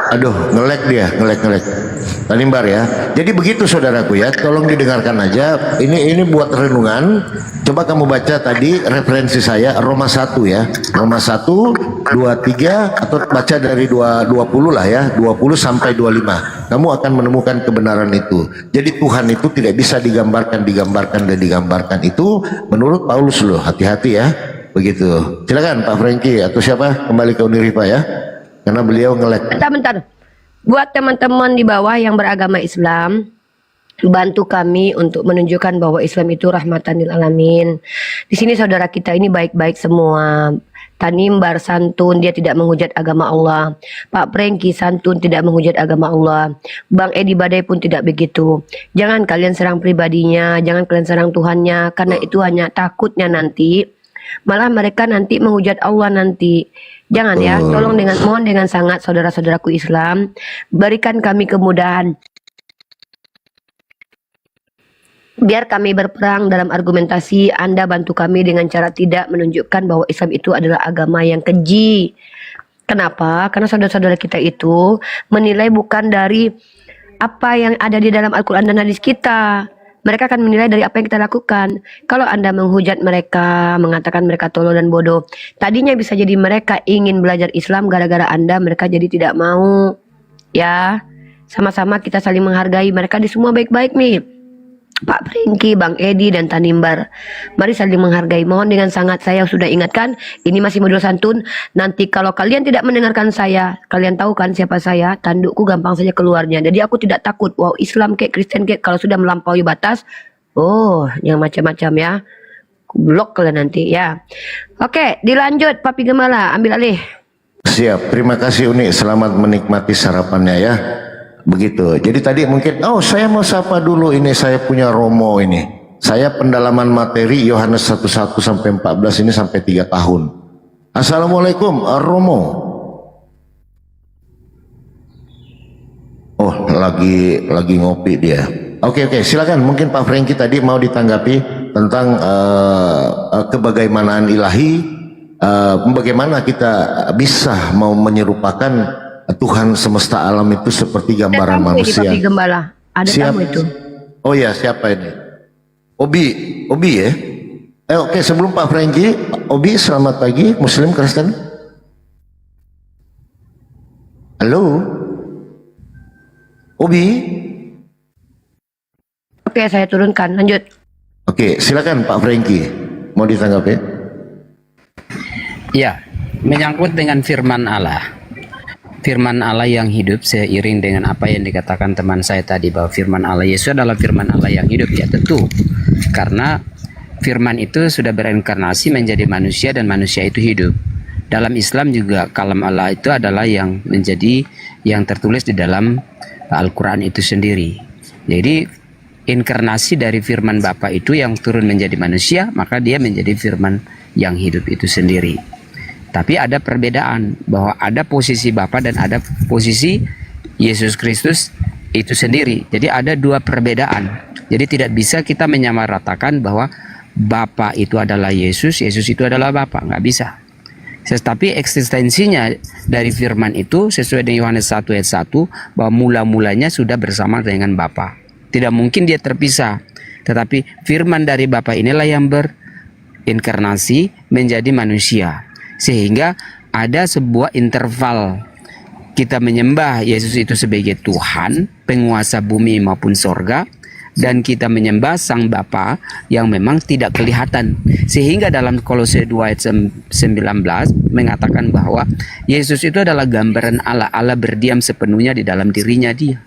Aduh, ngelek dia, ngelek. Tanimbar ya. Jadi begitu saudaraku ya, tolong didengarkan aja. Ini buat renungan. Coba kamu baca tadi referensi saya Roma 1 ya. Roma 1, 23 atau baca dari 20 lah ya, 20 sampai 25. Kamu akan menemukan kebenaran itu. Jadi Tuhan itu tidak bisa digambarkan itu menurut Paulus loh. Hati-hati ya. Begitu. Silakan Pak Franky atau siapa kembali ke Uniripa ya. Karena beliau ngelek. Bentar. Buat teman-teman di bawah yang beragama Islam, bantu kami untuk menunjukkan bahwa Islam itu rahmatan lil alamin. Di sini saudara kita ini baik-baik semua. Tanimbar santun, dia tidak menghujat agama Allah. Pak Prengki santun, tidak menghujat agama Allah. Bang Edi Badai pun tidak begitu. Jangan kalian serang pribadinya, jangan kalian serang Tuhannya, karena itu hanya takutnya nanti malah mereka nanti menghujat Allah nanti. Jangan ya, mohon dengan sangat saudara-saudaraku Islam, berikan kami kemudahan. Biar kami berperang dalam argumentasi, Anda bantu kami dengan cara tidak menunjukkan bahwa Islam itu adalah agama yang keji. Kenapa? Karena saudara-saudara kita itu menilai bukan dari apa yang ada di dalam Al-Quran dan hadis kita. Mereka akan menilai dari apa yang kita lakukan. Kalau Anda menghujat mereka, mengatakan mereka tolol dan bodoh, tadinya bisa jadi mereka ingin belajar Islam, gara-gara Anda mereka jadi tidak mau. Ya, sama-sama kita saling menghargai. Mereka di semua baik-baik nih. Pak Prengki, Bang Edi, dan Tanimbar. Mari saling menghargai. Mohon dengan sangat, saya sudah ingatkan, ini masih modul santun. Nanti kalau kalian tidak mendengarkan saya, kalian tahu kan siapa saya, tandukku gampang saja keluarnya. Jadi aku tidak takut, wow Islam kek, Kristen kek, kalau sudah melampaui batas, yang macam-macam ya. Blok kalian nanti ya. Oke, dilanjut Papi Gembala, ambil alih. Siap, terima kasih Uni, selamat menikmati sarapannya ya. Begitu. Jadi tadi mungkin, saya mau sapa dulu, ini saya punya Romo ini. Saya pendalaman materi Yohanes 1:1 sampai 14 ini sampai 3 tahun. Assalamualaikum Romo. Oh, lagi ngopi dia. Oke, silakan. Mungkin Pak Franky tadi mau ditanggapi tentang kebagaimanaan ilahi, bagaimana kita bisa mau menyerupakan Tuhan semesta alam itu seperti gambaran manusia. Papi Gembala. Ada tamu itu. Oh ya, siapa ini? Obi ya. Oke, sebelum Pak Franky, Obi selamat pagi, Muslim Kristen. Halo, Obi. Oke, saya turunkan. Lanjut. Oke, silakan Pak Franky. Mau ditanggapi? Ya, menyangkut dengan firman Allah. Firman Allah yang hidup, seiring dengan apa yang dikatakan teman saya tadi, bahwa firman Allah Yesus adalah firman Allah yang hidup. Ya tentu, karena firman itu sudah berinkarnasi menjadi manusia dan manusia itu hidup. Dalam Islam juga kalam Allah itu adalah yang menjadi yang tertulis di dalam Al-Quran itu sendiri. Jadi inkarnasi dari firman Bapa itu yang turun menjadi manusia, maka dia menjadi firman yang hidup itu sendiri. Tapi ada perbedaan bahwa ada posisi Bapa dan ada posisi Yesus Kristus itu sendiri. Jadi ada dua perbedaan. Jadi tidak bisa kita menyamaratakan bahwa Bapa itu adalah Yesus, Yesus itu adalah Bapa, nggak bisa. Tetapi eksistensinya dari firman itu sesuai dengan Yohanes 1 ayat 1 bahwa mula-mulanya sudah bersama dengan Bapa. Tidak mungkin dia terpisah. Tetapi firman dari Bapa inilah yang berinkarnasi menjadi manusia. Sehingga ada sebuah interval kita menyembah Yesus itu sebagai Tuhan, penguasa bumi maupun sorga, dan kita menyembah Sang Bapa yang memang tidak kelihatan. Sehingga dalam Kolose 2 ayat 19 mengatakan bahwa Yesus itu adalah gambaran Allah. Allah berdiam sepenuhnya di dalam dirinya dia.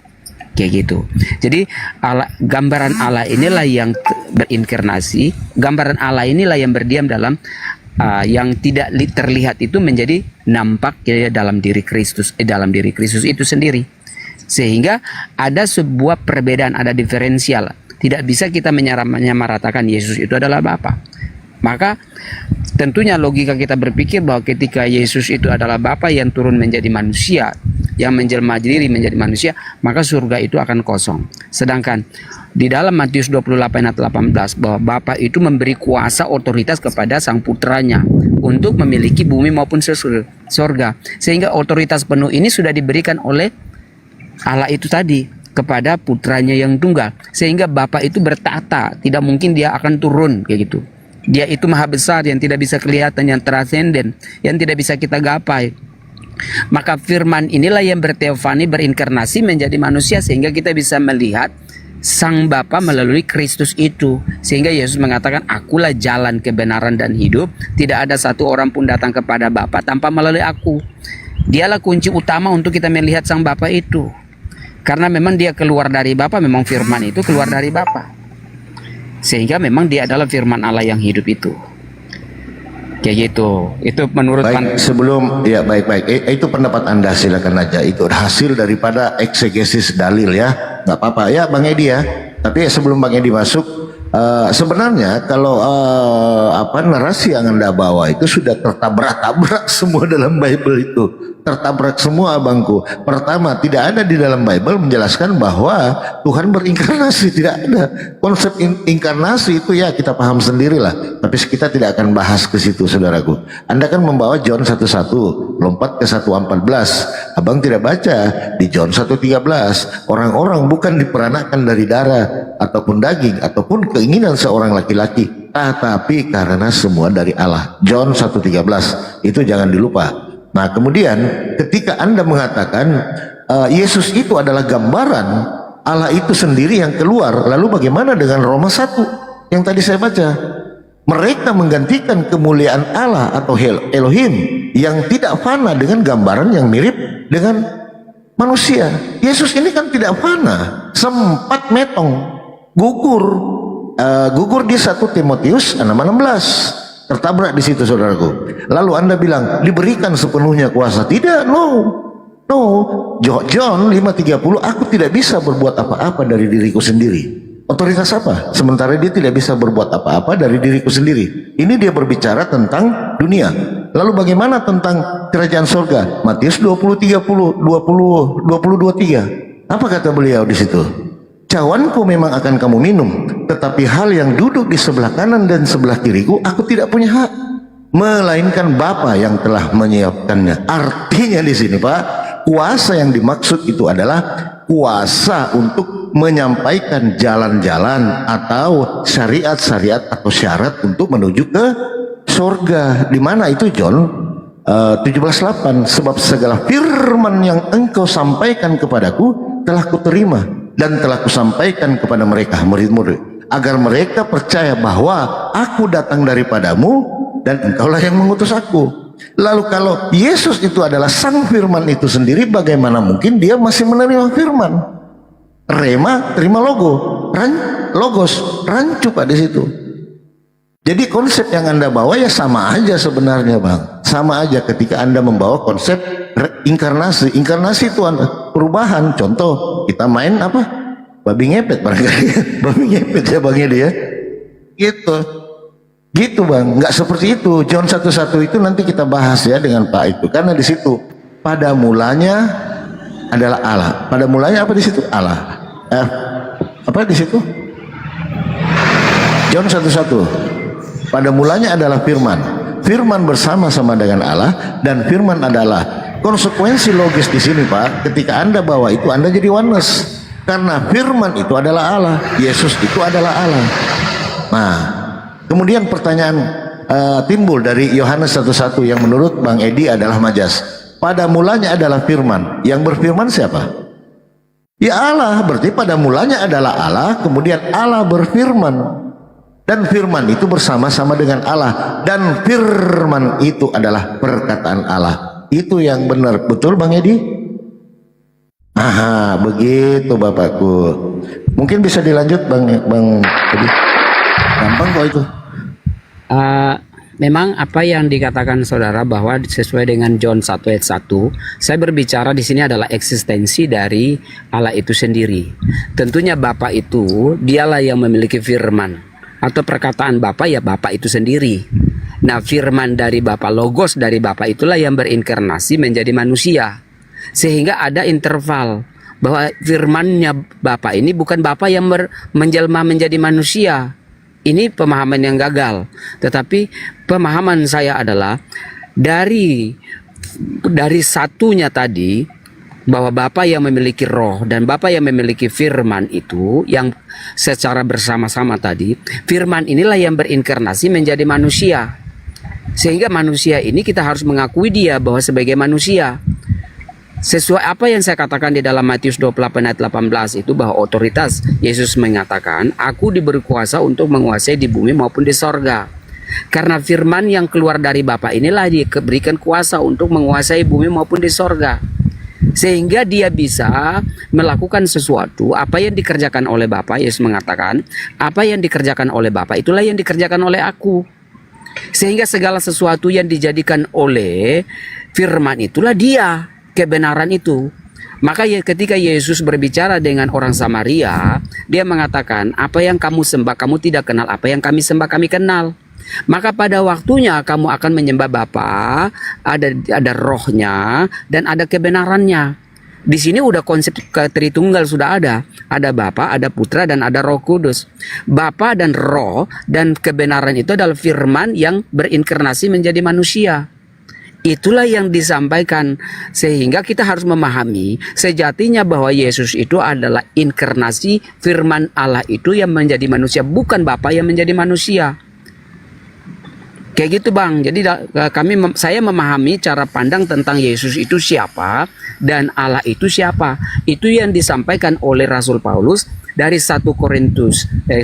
Kayak gitu. Jadi gambaran Allah inilah yang berinkarnasi. Gambaran Allah inilah yang berdiam dalam yang tidak terlihat itu menjadi nampak ya, dalam diri Kristus itu sendiri. Sehingga ada sebuah perbedaan, ada diferensial. Tidak bisa kita menyamaratakan Yesus itu adalah Bapa. Maka tentunya logika kita berpikir bahwa ketika Yesus itu adalah Bapa yang turun menjadi manusia, yang menjelma diri menjadi manusia, maka surga itu akan kosong. Sedangkan di dalam Matius 28 ayat 18 bahwa Bapa itu memberi kuasa otoritas kepada sang putranya untuk memiliki bumi maupun surga. Sehingga otoritas penuh ini sudah diberikan oleh Allah itu tadi kepada putranya yang tunggal. Sehingga Bapa itu bertata, tidak mungkin dia akan turun kayak gitu. Dia itu maha besar yang tidak bisa kelihatan, yang transenden, yang tidak bisa kita gapai. Maka firman inilah yang berteofani, berinkarnasi menjadi manusia sehingga kita bisa melihat Sang Bapa melalui Kristus itu. Sehingga Yesus mengatakan, akulah jalan, kebenaran dan hidup. Tidak ada satu orang pun datang kepada Bapa tanpa melalui aku. Dialah kunci utama untuk kita melihat Sang Bapa itu. Karena memang dia keluar dari Bapa, memang firman itu keluar dari Bapa. Sehingga memang dia adalah firman Allah yang hidup itu. Kayak gitu. Itu menurut sebelum ya baik. Itu pendapat Anda, silakan aja. Itu hasil daripada eksegesis dalil ya. Nggak apa-apa ya Bang Edi ya. Tapi sebelum Bang Edi masuk, sebenarnya kalau narasi yang Anda bawa itu sudah tertabrak-tabrak semua dalam Bible itu. Tertabrak semua abangku. Pertama, tidak ada di dalam Bible menjelaskan bahwa Tuhan berinkarnasi, tidak ada. Konsep inkarnasi itu ya kita paham sendirilah. Tapi kita tidak akan bahas ke situ, saudaraku. Anda kan membawa John 1:1, lompat ke 1:14. Abang tidak baca di John 1:13. Orang-orang bukan diperanakan dari darah ataupun daging ataupun keinginan seorang laki-laki, tetapi karena semua dari Allah. John 1:13 itu jangan dilupa. Nah kemudian ketika Anda mengatakan Yesus itu adalah gambaran Allah itu sendiri yang keluar, lalu bagaimana dengan Roma 1 yang tadi saya baca? Mereka menggantikan kemuliaan Allah atau Elohim yang tidak fana dengan gambaran yang mirip dengan manusia. Yesus ini kan tidak fana, sempat metong, gugur di 1 Timotius 6:16. Tertabrak di situ, saudaraku. Lalu Anda bilang diberikan sepenuhnya kuasa. Tidak, no. John 5:30, aku tidak bisa berbuat apa-apa dari diriku sendiri. Otoritas apa? Sementara dia tidak bisa berbuat apa-apa dari diriku sendiri. Ini dia berbicara tentang dunia. Lalu bagaimana tentang kerajaan surga? Matius 20:23. Apa kata beliau di situ? Cawanku memang akan kamu minum, tetapi hal yang duduk di sebelah kanan dan sebelah kiriku, aku tidak punya hak, melainkan Bapa yang telah menyiapkannya. Artinya di sini Pak, kuasa yang dimaksud itu adalah kuasa untuk menyampaikan jalan-jalan atau syariat-syariat atau syarat untuk menuju ke surga. Di mana itu John 17:8, sebab segala firman yang engkau sampaikan kepadaku telah kuterima dan telah kusampaikan kepada mereka murid-murid, agar mereka percaya bahwa aku datang daripadamu dan engkaulah yang mengutus aku. Lalu kalau Yesus itu adalah sang firman itu sendiri, bagaimana mungkin dia masih menerima firman? Rema terima logos, rancu Pak di situ. Jadi konsep yang Anda bawa ya sama aja sebenarnya Bang. Sama aja ketika Anda membawa konsep inkarnasi. Inkarnasi itu perubahan. Contoh kita main apa? Babi ngepet barangkali. Babi ngepet ya Bang Edi ya. Gitu. Gitu Bang, nggak seperti itu. John 1:1 itu nanti kita bahas ya dengan Pak itu. Karena di situ pada mulanya adalah Allah. Pada mulanya apa di situ? Allah. Apa di situ? John 1:1. Pada mulanya adalah firman. Firman bersama-sama dengan Allah dan firman adalah konsekuensi logis di sini Pak. Ketika Anda bawa itu Anda jadi oneness. Karena firman itu adalah Allah, Yesus itu adalah Allah. Nah, kemudian pertanyaan timbul dari Yohanes 1:1 yang menurut Bang Edi adalah majas. Pada mulanya adalah firman. Yang berfirman siapa? Ya Allah, berarti pada mulanya adalah Allah, kemudian Allah berfirman. Dan firman itu bersama-sama dengan Allah. Dan firman itu adalah perkataan Allah. Itu yang benar, betul Bang Edi? Aha, begitu Bapakku. Mungkin bisa dilanjut Bang Edi. Gampang kok itu. Memang apa yang dikatakan saudara bahwa sesuai dengan John 1 ayat 1, saya berbicara di sini adalah eksistensi dari Allah itu sendiri. Tentunya Bapa itu dialah yang memiliki firman atau perkataan Bapa ya Bapa itu sendiri. Nah, firman dari Bapa, logos dari Bapa itulah yang berinkarnasi menjadi manusia. Sehingga ada interval bahwa firmannya Bapa ini bukan Bapa yang menjelma menjadi manusia. Ini pemahaman yang gagal. Tetapi pemahaman saya adalah dari satunya tadi, bahwa Bapa yang memiliki roh dan Bapa yang memiliki firman itu yang secara bersama-sama tadi, firman inilah yang berinkarnasi menjadi manusia. Sehingga manusia ini kita harus mengakui dia bahwa sebagai manusia. Sesuai apa yang saya katakan di dalam Matius 28 ayat 18 itu, bahwa otoritas Yesus mengatakan, aku diberi kuasa untuk menguasai di bumi maupun di sorga. Karena firman yang keluar dari Bapa inilah diberikan kuasa untuk menguasai bumi maupun di sorga. Sehingga dia bisa melakukan sesuatu, apa yang dikerjakan oleh Bapa, Yesus mengatakan, apa yang dikerjakan oleh Bapa itulah yang dikerjakan oleh aku. Sehingga segala sesuatu yang dijadikan oleh firman itulah dia, kebenaran itu. Maka ketika Yesus berbicara dengan orang Samaria, dia mengatakan, apa yang kamu sembah kamu tidak kenal, apa yang kami sembah kami kenal. Maka pada waktunya kamu akan menyembah Bapa, ada rohnya dan ada kebenarannya. Di sini udah konsep Tritunggal sudah ada Bapa, ada Putra dan ada Roh Kudus. Bapa dan Roh dan kebenaran itu adalah firman yang berinkarnasi menjadi manusia. Itulah yang disampaikan, sehingga kita harus memahami sejatinya bahwa Yesus itu adalah inkarnasi firman Allah itu yang menjadi manusia, bukan Bapa yang menjadi manusia. Kayak gitu Bang. Jadi saya memahami cara pandang tentang Yesus itu siapa dan Allah itu siapa. Itu yang disampaikan oleh Rasul Paulus dari 1 Korintus 8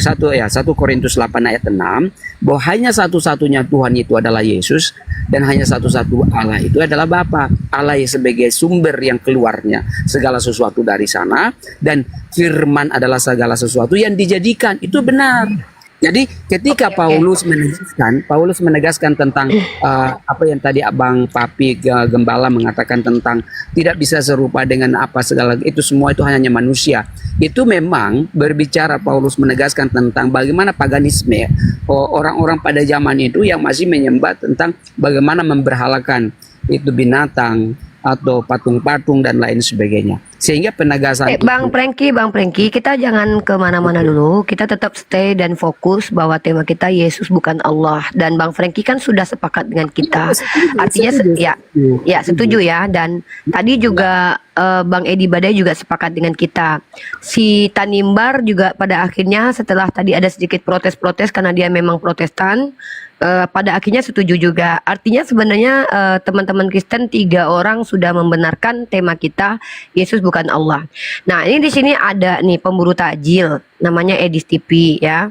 ayat 6, bahwa hanya satu-satunya Tuhan itu adalah Yesus dan hanya satu-satu Allah itu adalah Bapa. Allah sebagai sumber yang keluarnya segala sesuatu dari sana, dan firman adalah segala sesuatu yang dijadikan. Itu benar. Jadi ketika Paulus menegaskan tentang apa yang tadi Abang Papi Gembala mengatakan tentang tidak bisa serupa dengan apa segala itu, semua itu hanya manusia. Itu memang berbicara, Paulus menegaskan tentang bagaimana paganisme, orang-orang pada zaman itu yang masih menyembah tentang bagaimana memberhalakan itu binatang atau patung-patung dan lain sebagainya. Sehingga penegasan Bang Prengki, kita jangan kemana-mana dulu. Kita tetap stay dan fokus bahwa tema kita Yesus bukan Allah. Dan Bang Prengki kan sudah sepakat dengan kita. Artinya setuju ya. Dan tadi juga Bang Edi Badai juga sepakat dengan kita. Si Tanimbar juga pada akhirnya setelah tadi ada sedikit protes-protes karena dia memang Protestan, pada akhirnya setuju juga. Artinya sebenarnya teman-teman Kristen 3 orang sudah membenarkan tema kita Yesus bukan Allah. Nah, ini di sini ada nih pemburu takjil namanya Edis TV ya.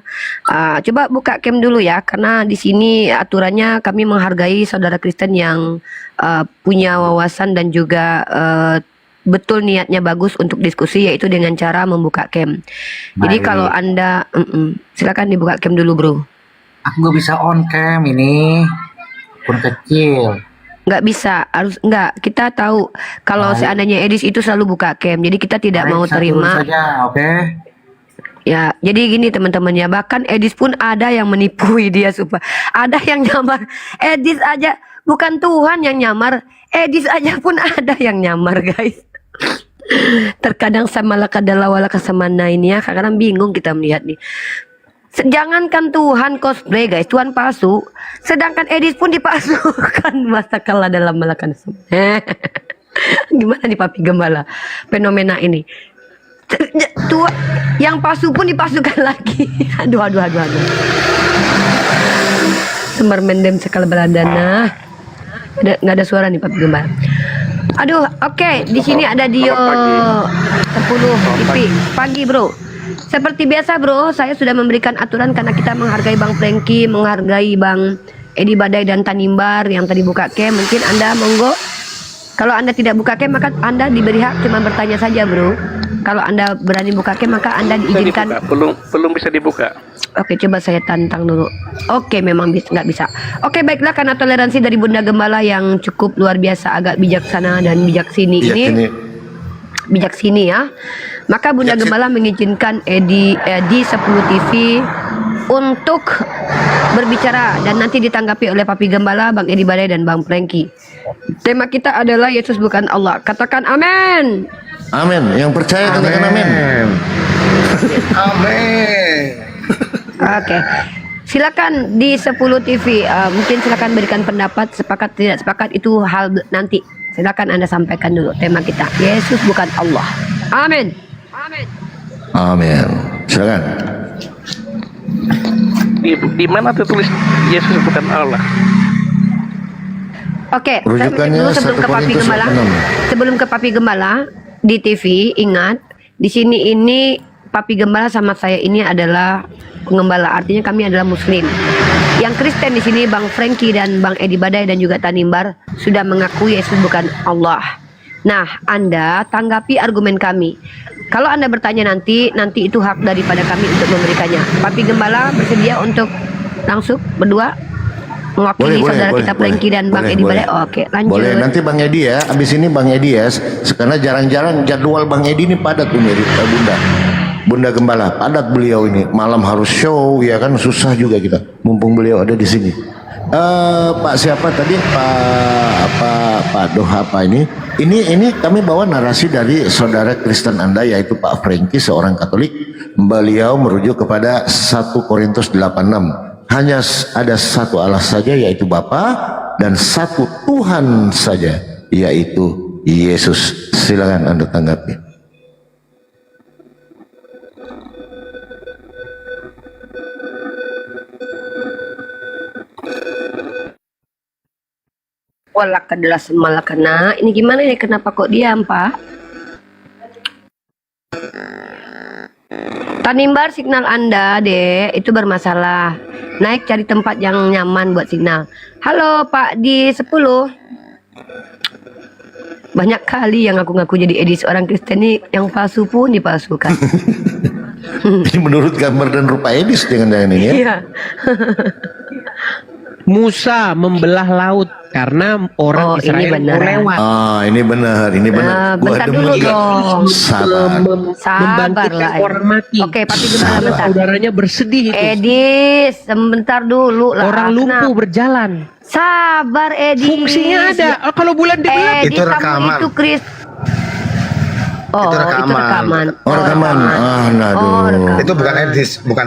Coba buka cam dulu ya, karena di sini aturannya kami menghargai saudara Kristen yang punya wawasan dan juga betul niatnya bagus untuk diskusi, yaitu dengan cara membuka cam. Jadi kalau Anda silakan dibuka cam dulu, Bro. Aku nggak bisa on cam ini, pun kecil. nggak bisa, harus nggak. Kita tahu kalau seandainya Edis itu selalu buka cam, jadi kita tidak mau terima. saja, oke. Ya, jadi gini teman-teman ya, bahkan Edis pun ada yang menipui dia supaya ada yang nyamar. Edis aja bukan Tuhan yang nyamar, Edis aja pun ada yang nyamar guys. Terkadang sama lakadala wala kasamana ini ya, kadang bingung kita melihat nih. Jangankan Tuhan cosplay guys, Tuhan palsu, sedangkan Edis pun dipalsukan masa kalah dalam melakukan. Gimana nih Papi Gembala fenomena ini? Tua, yang palsu pun dipalsukan lagi. Aduh. Sembar mendem sekali beladana. Nggak ada suara nih Papi Gembala. Aduh, oke. Di sini ada Dio 10 IP. Pagi bro. Seperti biasa bro, saya sudah memberikan aturan karena kita menghargai Bang Franky, menghargai Bang Edi Badai dan Tanimbar yang tadi buka cam. Mungkin Anda monggo. Kalau Anda tidak buka cam maka Anda diberi hak cuma bertanya saja bro. Kalau Anda berani buka cam maka Anda diizinkan. Belum bisa dibuka. Oke, coba saya tantang dulu. Oke, memang nggak bisa. Oke, baiklah, karena toleransi dari Bunda Gembala yang cukup luar biasa, agak bijaksana dan bijaksini ini. Bijaksini ya. Maka Bunda Gembala mengizinkan Edi 10 TV untuk berbicara dan nanti ditanggapi oleh Papi Gembala, Bang Edi Badai dan Bang Franky. Tema kita adalah Yesus bukan Allah. Katakan amin. Amin. Yang percaya katakan amin. Amin. Oke. Silakan di 10 TV mungkin silakan berikan pendapat, sepakat tidak sepakat itu hal nanti. Silakan Anda sampaikan dulu tema kita. Yesus bukan Allah. Amin. Amin. Amin. Silakan. Di mana tertulis Yesus bukan Allah? Oke, Rujukannya dulu sebelum 1 ke Papi Korintus Gembala, 6. sebelum ke Papi Gembala di TV, ingat di sini ini Papi Gembala sama saya ini adalah pengembala, artinya kami adalah Muslim. Yang Kristen di sini Bang Franky dan Bang Edi Badai dan juga Tanimbar sudah mengakui Yesus bukan Allah. Nah, Anda tanggapi argumen kami. Kalau Anda bertanya nanti itu hak daripada kami untuk memberikannya. Papi Gembala bersedia untuk langsung berdua mewakili saudara kita Franky dan Bang Edi Badai. Oke, lanjut. Boleh, nanti Bang Edi ya. Abis ini Bang Edi ya. Karena jarang-jarang jadwal Bang Edi ini padat Bunda Gembala. Padat beliau ini. Malam harus show ya kan, susah juga kita. Mumpung beliau ada di sini. Pak siapa tadi? Pak Doha apa ini? Ini kami bawa narasi dari saudara Kristen Anda yaitu Pak Franky, seorang Katolik. Beliau merujuk kepada 1 Korintus 8:6. Hanya ada satu Allah saja yaitu Bapa dan satu Tuhan saja yaitu Yesus. Silakan Anda tanggapi. Walak adalah semalakana. Ini gimana ya? Kenapa kok diam, Pak? Tanimbar, signal Anda, Dek, itu bermasalah. Naik cari tempat yang nyaman buat signal. Halo, Pak di 10. Banyak kali yang ngaku-ngaku jadi edis orang Kristen ini yang palsu pun dipalsukan. Ini menurut gambar dan rupa Edis jangan-jangan ini ya. Iya. Musa membelah laut karena orang Israel mau lewat. Ini benar, ini benar. Bentar dulu dong. Sabar. Membangkitkan orang mati. Oke, Papi Gembala bentar. Saudaranya bersedih itu. Edis, sebentar dulu lah. Orang lumpuh berjalan. Sabar, Edis. Fungsinya ada. Kalau bulan dibelah. Edis, Itu kamu rekaman. itu Chris. Oh, Itu itu rekaman. rekaman. Oh, rekaman. rekaman. Itu bukan Edis, bukan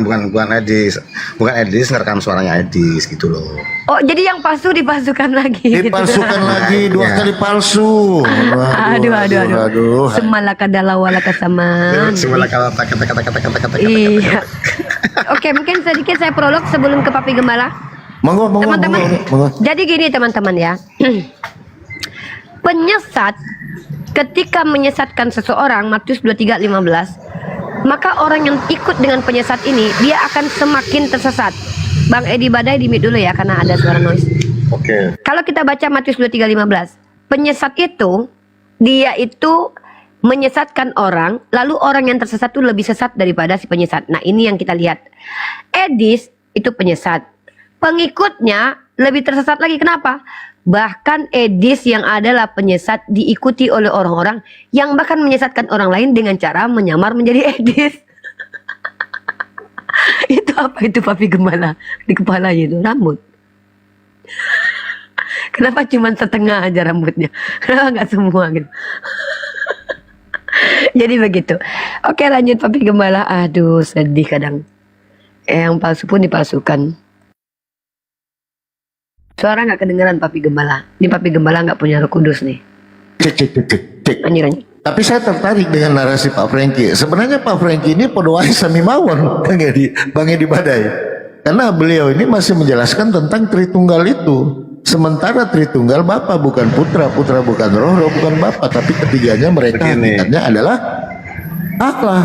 Edis. Bukan Edis ngerekam suaranya Edis gitu loh. Oh, jadi yang palsu dipalsukan lagi. Dipalsukan lagi, 2 kali palsu. Aduh. Semalakadala walaka saman. Semua kata-kata. Iya. Oke, mungkin sedikit saya prolog sebelum ke Papi Gembala. Monggo. Teman-teman, jadi gini teman-teman ya. Penyesat ketika menyesatkan seseorang, Matius 23:15, maka orang yang ikut dengan penyesat ini dia akan semakin tersesat. Bang Edi Badai di mute dulu ya karena ada suara noise. Oke. Kalau kita baca Matius 23:15, penyesat itu dia itu menyesatkan orang, lalu orang yang tersesat itu lebih sesat daripada si penyesat. Nah, ini yang kita lihat. Edis itu penyesat. Pengikutnya lebih tersesat lagi. Kenapa? Bahkan Edis yang adalah penyesat diikuti oleh orang-orang yang bahkan menyesatkan orang lain dengan cara menyamar menjadi Edis. Itu apa itu Papi Gembala? Di kepalanya itu rambut. Kenapa cuma setengah aja rambutnya? Kenapa nggak semua gitu? Jadi begitu. Oke, lanjut Papi Gembala. Aduh, sedih kadang. Yang palsu pun dipalsukan. Suara nggak kedengeran Papi Gembala. Ini Papi Gembala nggak punya Roh Kudus nih. Cek. Anjir. Tapi saya tertarik dengan narasi Pak Franky. Sebenarnya Pak Franky ini podoai sami mawon, Bang Edi Badai. Karena beliau ini masih menjelaskan tentang Tritunggal itu. Sementara Tritunggal Bapa bukan Putra, Putra bukan Roh, Roh bukan Bapa, tapi ketiganya mereka hakikatnya adalah Allah.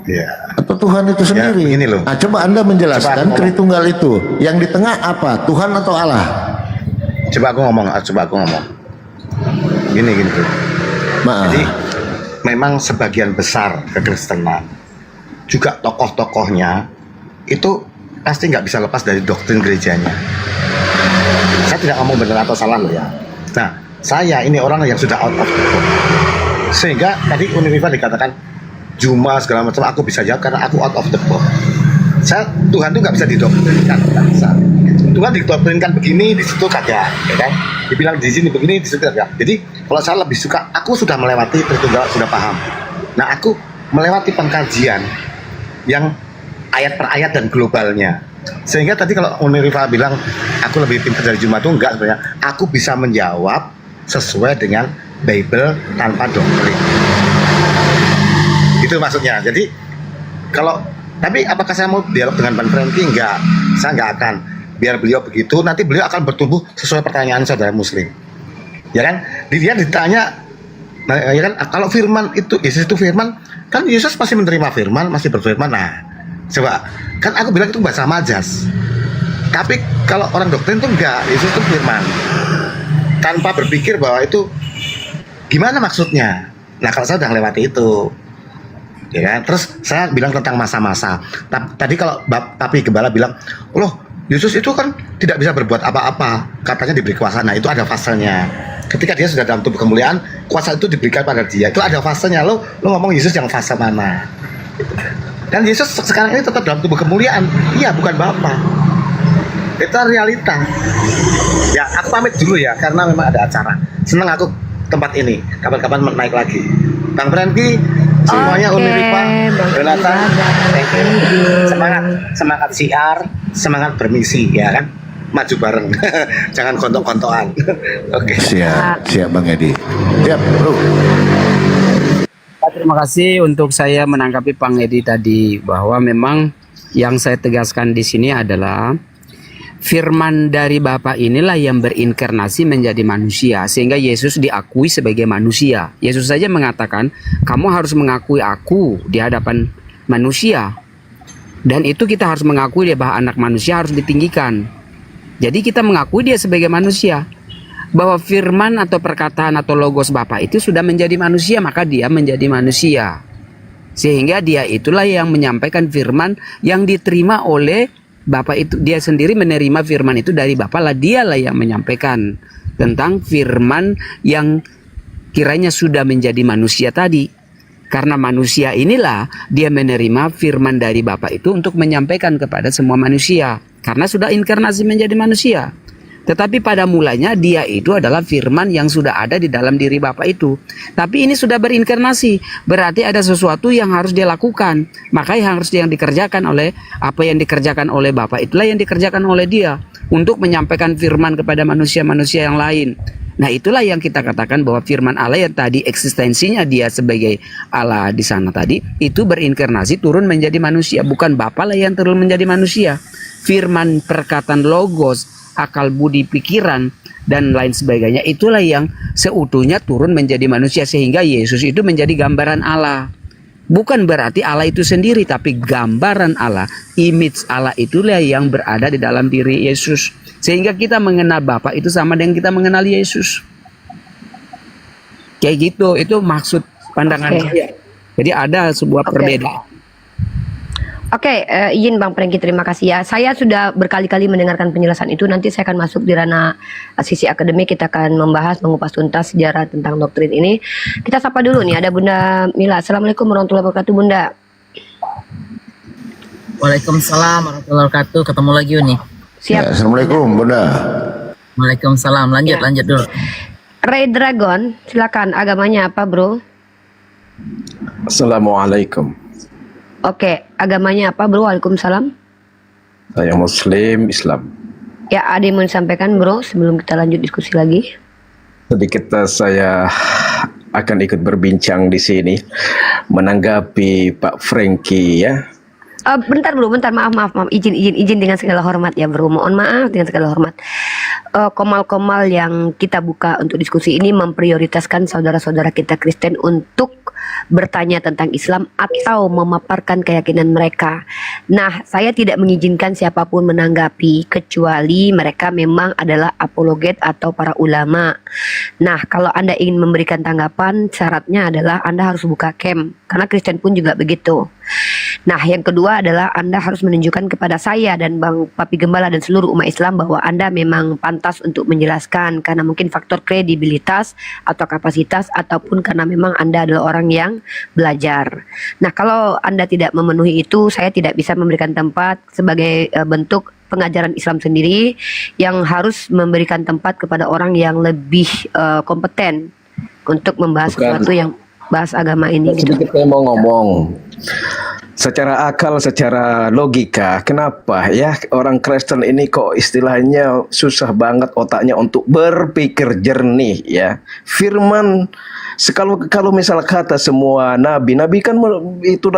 Ya. Atau Tuhan itu sendiri. begini loh. Nah, coba Anda menjelaskan Tritunggal itu. Yang di tengah apa? Tuhan atau Allah? Coba aku ngomong. Gini tuh. Maaf. Jadi memang sebagian besar kekristenan juga tokoh-tokohnya itu pasti nggak bisa lepas dari doktrin gerejanya. Saya tidak ngomong benar atau salah loh ya. Nah, saya ini orang yang sudah out of the box. Sehingga tadi Univiva dikatakan Juma segala macam, aku bisa jawab karena aku out of the box. Tuhan itu nggak bisa didoktrinkan, nggak bisa. Tuhan didoktrinkan begini, di situ kagak, ya kan? Dibilang di sini begini, di situ kagak. Jadi kalau saya lebih suka, aku sudah melewati Tritunggal, sudah paham. Nah, aku melewati pengkajian yang ayat per ayat dan globalnya. Sehingga tadi kalau Unirifa bilang aku lebih pintar dari Juma itu enggak sebenarnya. Aku bisa menjawab sesuai dengan Bible tanpa doktrin. Itu maksudnya. Jadi tapi apakah saya mau dialog dengan Pan Franky? Enggak. Saya enggak akan. Biar beliau begitu, nanti beliau akan bertumbuh sesuai pertanyaan saudara Muslim. Ya kan? Dia ditanya, nah, ya kan? Kalau firman itu, Yesus itu firman, kan Yesus masih menerima firman, masih berfirman. Nah, coba, kan aku bilang itu bahasa majas. Tapi kalau orang doktrin itu enggak, Yesus itu firman. Tanpa berpikir bahwa itu gimana maksudnya. Nah, kalau saya udah lewati itu, ya kan? Terus saya bilang tentang masa-masa. Tadi kalau Papi Gembala bilang, loh, Yesus itu kan tidak bisa berbuat apa-apa, katanya diberi kuasa. Nah, itu ada fasenya. Ketika dia sudah dalam tubuh kemuliaan, kuasa itu diberikan pada dia. Itu ada fasenya. Lo ngomong Yesus yang fase mana? Dan Yesus sekarang ini tetap dalam tubuh kemuliaan. Iya, bukan Bapa. Itu realita. Ya, aku pamit dulu ya, karena memang ada acara. Senang aku tempat ini. Kapan-kapan naik lagi. Bang Franky, semuanya Unirifa, Yonatan, semangat siar, semangat bermisi, ya kan? Maju bareng, jangan kontok-kontokan. Oke. Siap Bang Edi. Siap, Bro. Terima kasih untuk saya menanggapi Bang Edi tadi, bahwa memang yang saya tegaskan di sini adalah firman dari Bapa inilah yang berinkarnasi menjadi manusia, sehingga Yesus diakui sebagai manusia. Yesus saja mengatakan, kamu harus mengakui aku di hadapan manusia. Dan itu kita harus mengakui dia, bahwa anak manusia harus ditinggikan. Jadi kita mengakui dia sebagai manusia. Bahwa firman atau perkataan atau logos Bapa itu sudah menjadi manusia, maka dia menjadi manusia. Sehingga dia itulah yang menyampaikan firman yang diterima oleh Bapak itu, dia sendiri menerima firman itu dari Bapa lah, dialah yang menyampaikan tentang firman yang kiranya sudah menjadi manusia tadi. Karena manusia inilah dia menerima firman dari Bapa itu untuk menyampaikan kepada semua manusia. Karena sudah inkarnasi menjadi manusia. Tetapi pada mulanya dia itu adalah firman yang sudah ada di dalam diri Bapa itu. Tapi ini sudah berinkarnasi, berarti ada sesuatu yang harus dia lakukan. Maka yang harus yang dikerjakan oleh apa yang dikerjakan oleh Bapa itulah yang dikerjakan oleh dia untuk menyampaikan firman kepada manusia-manusia yang lain. Nah, itulah yang kita katakan bahwa firman Allah yang tadi eksistensinya dia sebagai Allah di sana tadi itu berinkarnasi turun menjadi manusia, bukan Bapa lah yang turun menjadi manusia. Firman, perkataan, logos, akal budi pikiran dan lain sebagainya itulah yang seutuhnya turun menjadi manusia, sehingga Yesus itu menjadi gambaran Allah. Bukan berarti Allah itu sendiri, tapi gambaran Allah, image Allah itulah yang berada di dalam diri Yesus, sehingga kita mengenal Bapa itu sama dengan kita mengenal Yesus. Kayak gitu, itu maksud pandangan saya. Jadi ada sebuah perbedaan. Oke, izin Bang Prengki, terima kasih ya. Saya sudah berkali-kali mendengarkan penjelasan itu. Nanti saya akan masuk di ranah sisi akademik. Kita akan membahas, mengupas tuntas sejarah tentang doktrin ini. Kita sapa dulu nih, ada Bunda Mila. Assalamualaikum warahmatullahi wabarakatuh, Bunda. Waalaikumsalam warahmatullahi wabarakatuh. Ketemu lagi nih. Siap. Ya, Assalamualaikum Bunda. Waalaikumsalam. Lanjut dulu. Ray Dragon, silakan. Agamanya apa, Bro? Assalamualaikum. Oke, agamanya apa, Bro? Waalaikumsalam. Saya Muslim Islam. Ya, ada yang mau disampaikan, Bro, sebelum kita lanjut diskusi lagi? Sedikit saya akan ikut berbincang di sini menanggapi Pak Franky ya. Bentar Bro, bentar, maaf, izin dengan segala hormat ya Bro, mohon maaf dengan segala hormat. Komal-komal yang kita buka untuk diskusi ini memprioritaskan saudara-saudara kita Kristen untuk bertanya tentang Islam atau memaparkan keyakinan mereka. Nah, saya tidak mengizinkan siapapun menanggapi kecuali mereka memang adalah apologet atau para ulama. Nah, kalau Anda ingin memberikan tanggapan, syaratnya adalah Anda harus buka camp, karena Kristen pun juga begitu. Nah, yang kedua adalah Anda harus menunjukkan kepada saya dan Bang Papi Gembala dan seluruh umat Islam bahwa Anda memang pantas untuk menjelaskan, karena mungkin faktor kredibilitas atau kapasitas, ataupun karena memang Anda adalah orang yang belajar. Nah, kalau Anda tidak memenuhi itu, saya tidak bisa memberikan tempat sebagai bentuk pengajaran Islam sendiri yang harus memberikan tempat kepada orang yang lebih kompeten untuk membahas sesuatu yang bahas agama ini. Sedikit saya mau ngomong. Secara akal, secara logika, kenapa ya orang Kristen ini kok istilahnya susah banget otaknya untuk berpikir jernih ya. Firman, kalau misal kata semua nabi kan itu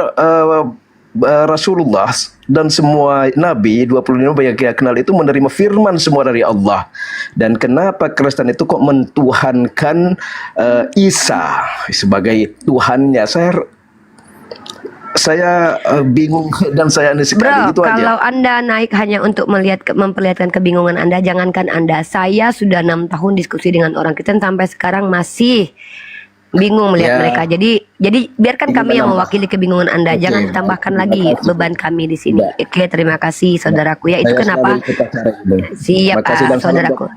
Rasulullah dan semua nabi 25 yang kita kenal itu menerima firman semua dari Allah. Dan kenapa Kristen itu kok mentuhankan Isa sebagai Tuhannya? Saya bingung dan saya aneh sekali. Bro, gitu aja. kalau Anda naik hanya untuk memperlihatkan kebingungan Anda, jangankan Anda, saya sudah 6 tahun diskusi dengan orang Kristen sampai sekarang masih bingung melihat mereka. Jadi biarkan kami yang mewakili kebingungan Anda. Jangan ditambahkan lagi beban kami di sini. Oke, terima kasih saudaraku ya. Itu kenapa? Siap, saudaraku.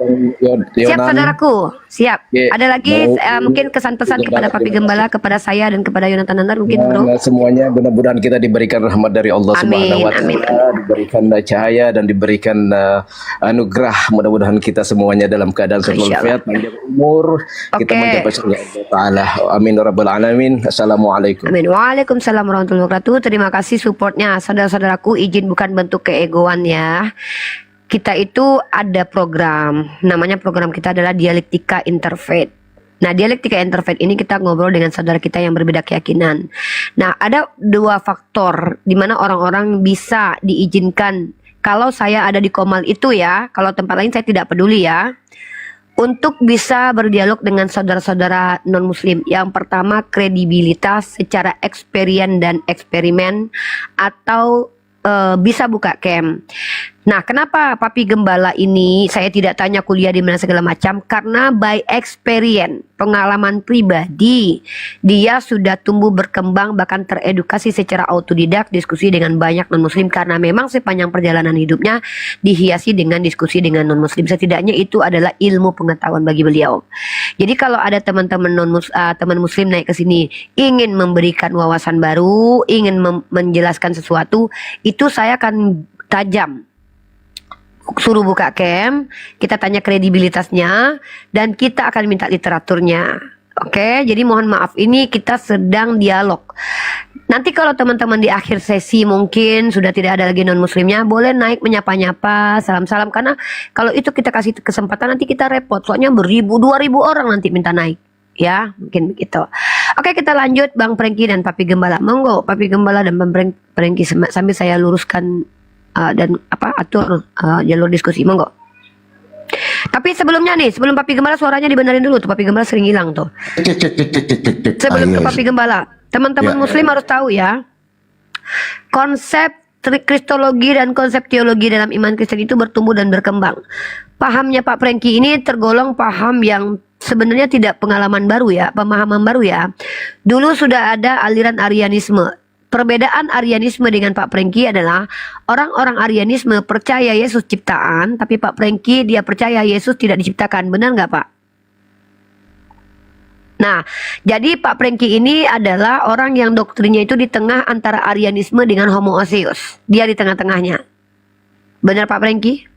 Siap, saudaraku. Siap. Ada lagi mungkin kesan-pesan kepada Papi Gembala, kepada saya dan kepada Yonatan Nandar mungkin, Bro. Semuanya mudah-mudahan kita diberikan rahmat dari Allah Subhanahu wa taala, diberikan cahaya dan diberikan anugerah. Mudah-mudahan kita semuanya dalam keadaan sehat, panjang umur, kita mencapai surga Allah Taala. Amin ya rabbal alamin. Assalamualaikum. Amin. Waalaikumsalam warahmatullahi wabarakatuh. Terima kasih supportnya saudara-saudaraku. Izin bukan bentuk keegoan ya. Kita itu ada program, namanya program kita adalah Dialektika Interfaith. Nah, Dialektika Interfaith ini kita ngobrol dengan saudara kita yang berbeda keyakinan. Nah, ada 2 faktor di mana orang-orang bisa diizinkan. Kalau saya ada di Komal itu ya, kalau tempat lain saya tidak peduli ya, untuk bisa berdialog dengan saudara-saudara non-muslim. Yang pertama, kredibilitas secara experience dan eksperimen, atau bisa buka camp. Nah, kenapa Papi Gembala ini saya tidak tanya kuliah di mana segala macam? Karena by experience, pengalaman pribadi, dia sudah tumbuh berkembang bahkan teredukasi secara autodidak, diskusi dengan banyak non-muslim, karena memang sepanjang perjalanan hidupnya dihiasi dengan diskusi dengan non-muslim. Setidaknya itu adalah ilmu pengetahuan bagi beliau. Jadi kalau ada teman-teman teman muslim naik ke sini ingin memberikan wawasan baru, ingin menjelaskan sesuatu, itu saya akan tajam. Suruh buka camp, kita tanya kredibilitasnya, dan kita akan minta literaturnya. Oke, jadi mohon maaf, ini kita sedang dialog. Nanti kalau teman-teman di akhir sesi mungkin sudah tidak ada lagi non-muslimnya, boleh naik menyapa-nyapa, salam-salam. Karena kalau itu kita kasih kesempatan nanti kita repot, soalnya 1000-2000 orang nanti minta naik. Ya, mungkin begitu. Oke, kita lanjut Bang Prengki dan Papi Gembala. Monggo, Papi Gembala dan Bang Prengki sambil saya luruskan dan atur jalur diskusi, monggo. Tapi sebelumnya nih, sebelum Papi Gembala suaranya dibenerin dulu tuh, Papi Gembala sering hilang tuh. Sebelum ke Papi Gembala, teman-teman muslim harus tahu ya, konsep kristologi dan konsep teologi dalam iman Kristen itu bertumbuh dan berkembang. Pahamnya Pak Prengki ini tergolong paham yang sebenarnya tidak pengalaman baru ya, pemahaman baru ya. Dulu sudah ada aliran Arianisme, perbedaan Arianisme dengan Pak Prengki adalah orang-orang Arianisme percaya Yesus ciptaan, tapi Pak Prengki dia percaya Yesus tidak diciptakan. Benar nggak Pak? Nah, jadi Pak Prengki ini adalah orang yang doktrinnya itu di tengah antara Arianisme dengan Homoousios. Dia di tengah-tengahnya. Benar Pak Prengki?